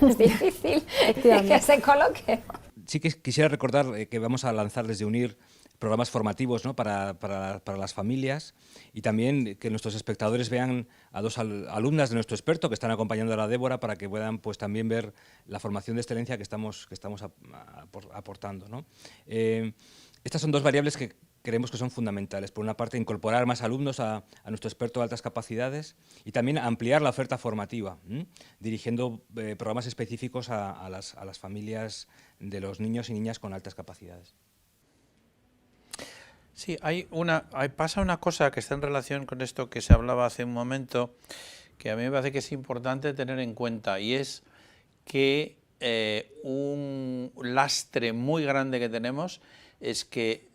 es difícil que se coloque. Sí que quisiera recordar que vamos a lanzar desde UNIR programas formativos, ¿no? para las familias, y también que nuestros espectadores vean a dos alumnas de nuestro experto que están acompañando a la Débora para que puedan pues, también ver la formación de excelencia que estamos aportando, ¿no? Estas son dos variables que creemos que son fundamentales. Por una parte, incorporar más alumnos a nuestro experto de altas capacidades y también ampliar la oferta formativa, dirigiendo programas específicos a las familias de los niños y niñas con altas capacidades. Sí, pasa una cosa que está en relación con esto que se hablaba hace un momento, que a mí me parece que es importante tener en cuenta, y es que un lastre muy grande que tenemos es que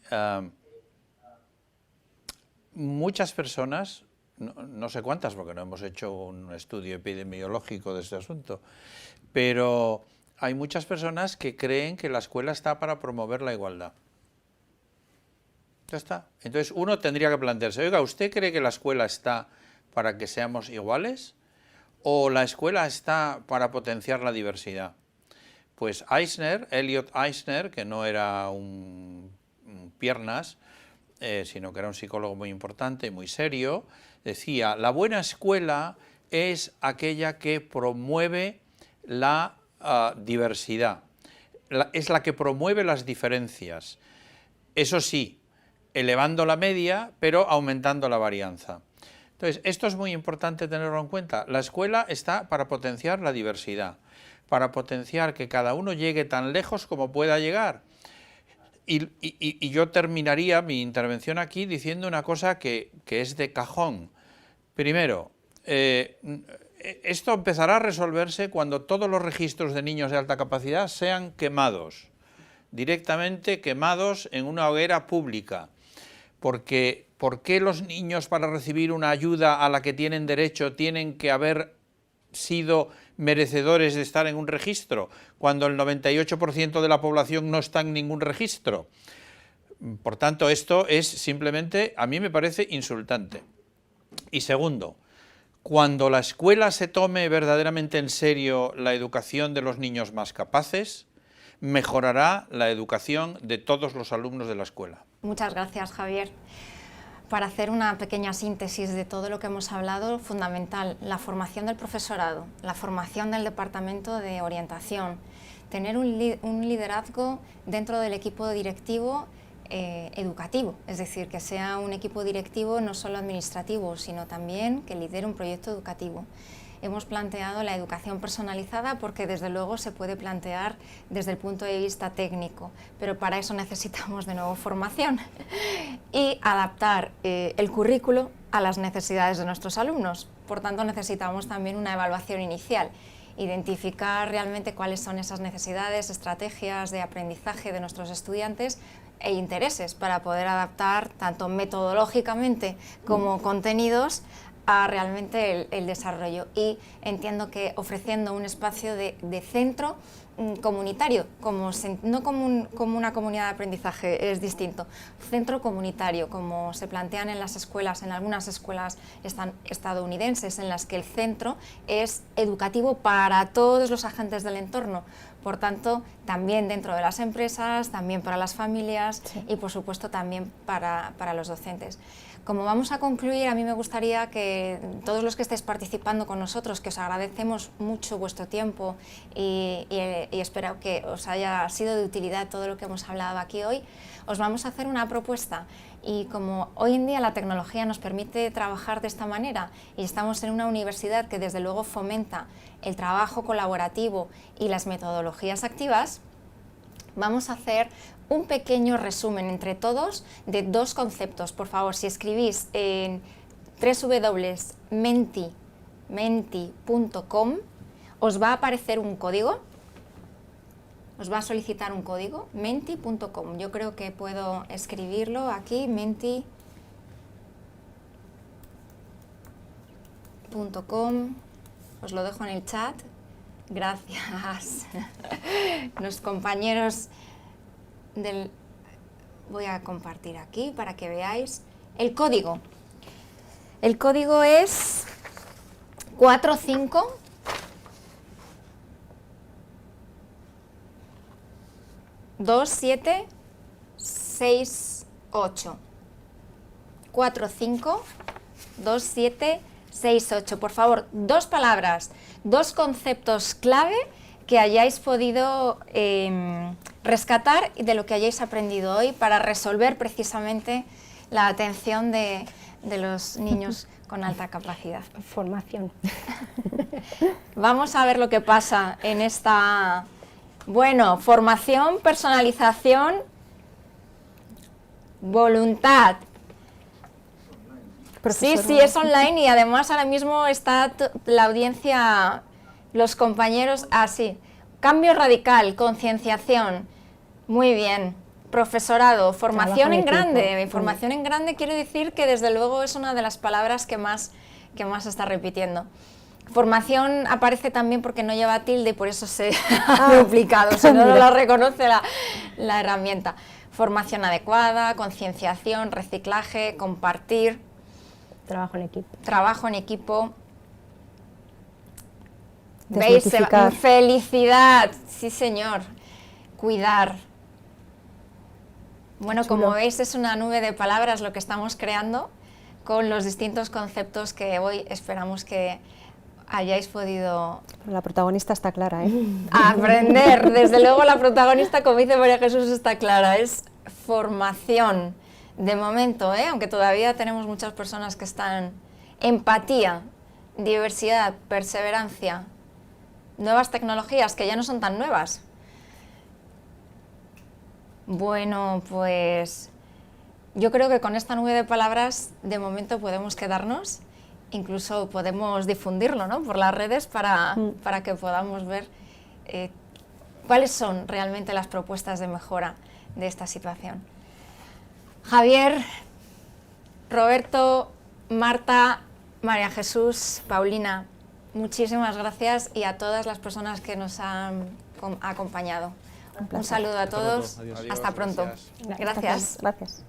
muchas personas, no sé cuántas porque no hemos hecho un estudio epidemiológico de este asunto, pero hay muchas personas que creen que la escuela está para promover la igualdad. Ya está. Entonces uno tendría que plantearse, oiga, ¿usted cree que la escuela está para que seamos iguales? ¿O la escuela está para potenciar la diversidad? Pues Elliot Eisner, que no era un piernas, sino que era un psicólogo muy importante y muy serio, decía, la buena escuela es aquella que promueve la diversidad, es la que promueve las diferencias. Eso sí, elevando la media, pero aumentando la varianza. Entonces, esto es muy importante tenerlo en cuenta. La escuela está para potenciar la diversidad, para potenciar que cada uno llegue tan lejos como pueda llegar. Y yo terminaría mi intervención aquí diciendo una cosa que es de cajón. Primero, esto empezará a resolverse cuando todos los registros de niños de alta capacidad sean quemados, directamente quemados en una hoguera pública. Porque ¿por qué los niños para recibir una ayuda a la que tienen derecho tienen que haber sido merecedores de estar en un registro, cuando el 98% de la población no está en ningún registro? Por tanto, esto es simplemente, a mí me parece insultante. Y segundo, cuando la escuela se tome verdaderamente en serio la educación de los niños más capaces, mejorará la educación de todos los alumnos de la escuela. Muchas gracias, Javier. Para hacer una pequeña síntesis de todo lo que hemos hablado, fundamental, la formación del profesorado, la formación del departamento de orientación, tener un liderazgo dentro del equipo directivo educativo, es decir, que sea un equipo directivo no solo administrativo, sino también que lidere un proyecto educativo. Hemos planteado la educación personalizada porque desde luego se puede plantear desde el punto de vista técnico, pero para eso necesitamos de nuevo formación y adaptar el currículo a las necesidades de nuestros alumnos. Por tanto, necesitamos también una evaluación inicial, identificar realmente cuáles son esas necesidades, estrategias de aprendizaje de nuestros estudiantes e intereses para poder adaptar tanto metodológicamente como contenidos a realmente el desarrollo. Y entiendo que ofreciendo un espacio de centro comunitario, no como una comunidad de aprendizaje, es distinto, centro comunitario, como se plantean en las escuelas, en algunas escuelas estadounidenses, en las que el centro es educativo para todos los agentes del entorno, Por tanto, también dentro de las empresas, también para las familias y, por supuesto, también para los docentes. Como vamos a concluir, a mí me gustaría que todos los que estéis participando con nosotros, que os agradecemos mucho vuestro tiempo y espero que os haya sido de utilidad todo lo que hemos hablado aquí hoy, os vamos a hacer una propuesta. Y como hoy en día la tecnología nos permite trabajar de esta manera y estamos en una universidad que desde luego fomenta el trabajo colaborativo y las metodologías activas, vamos a hacer un pequeño resumen entre todos de 2 conceptos. Por favor, si escribís en www.menti.com, os va a aparecer un código, os va a solicitar un código, menti.com. Yo creo que puedo escribirlo aquí, menti.com. Os lo dejo en el chat. Gracias. Los compañeros del... Voy a compartir aquí para que veáis el código. El código es 45 2768. 452768. Por favor, 2 palabras, 2 conceptos clave que hayáis podido rescatar y de lo que hayáis aprendido hoy para resolver precisamente la atención de los niños con alta capacidad. Formación. Vamos a ver lo que pasa en esta... Bueno, formación, personalización, voluntad. Sí, es online y además ahora mismo está la audiencia, los compañeros, sí. Cambio radical, concienciación, muy bien. Profesorado, formación en grande. Formación en grande quiere decir que desde luego es una de las palabras que más se está repitiendo. Formación aparece también porque no lleva tilde y por eso se ha duplicado, si no la reconoce la herramienta. Formación adecuada, concienciación, reciclaje, compartir. Trabajo en equipo. Trabajo en equipo. ¿Veis? Felicidad, sí señor. Cuidar. Bueno, como veis es una nube de palabras lo que estamos creando con los distintos conceptos que hoy esperamos que hayáis podido... La protagonista está clara, ¿eh? Aprender. Desde luego la protagonista, como dice María Jesús, está clara. Es formación. De momento, aunque todavía tenemos muchas personas que están... Empatía, diversidad, perseverancia, nuevas tecnologías que ya no son tan nuevas. Bueno, pues yo creo que con esta nube de palabras de momento podemos quedarnos, incluso podemos difundirlo, ¿no?, por las redes para que podamos ver cuáles son realmente las propuestas de mejora de esta situación. Javier, Roberto, Marta, María Jesús, Paulina, muchísimas gracias y a todas las personas que nos han acompañado. Un saludo a todos. Adiós. Hasta pronto. Gracias. Gracias. Gracias.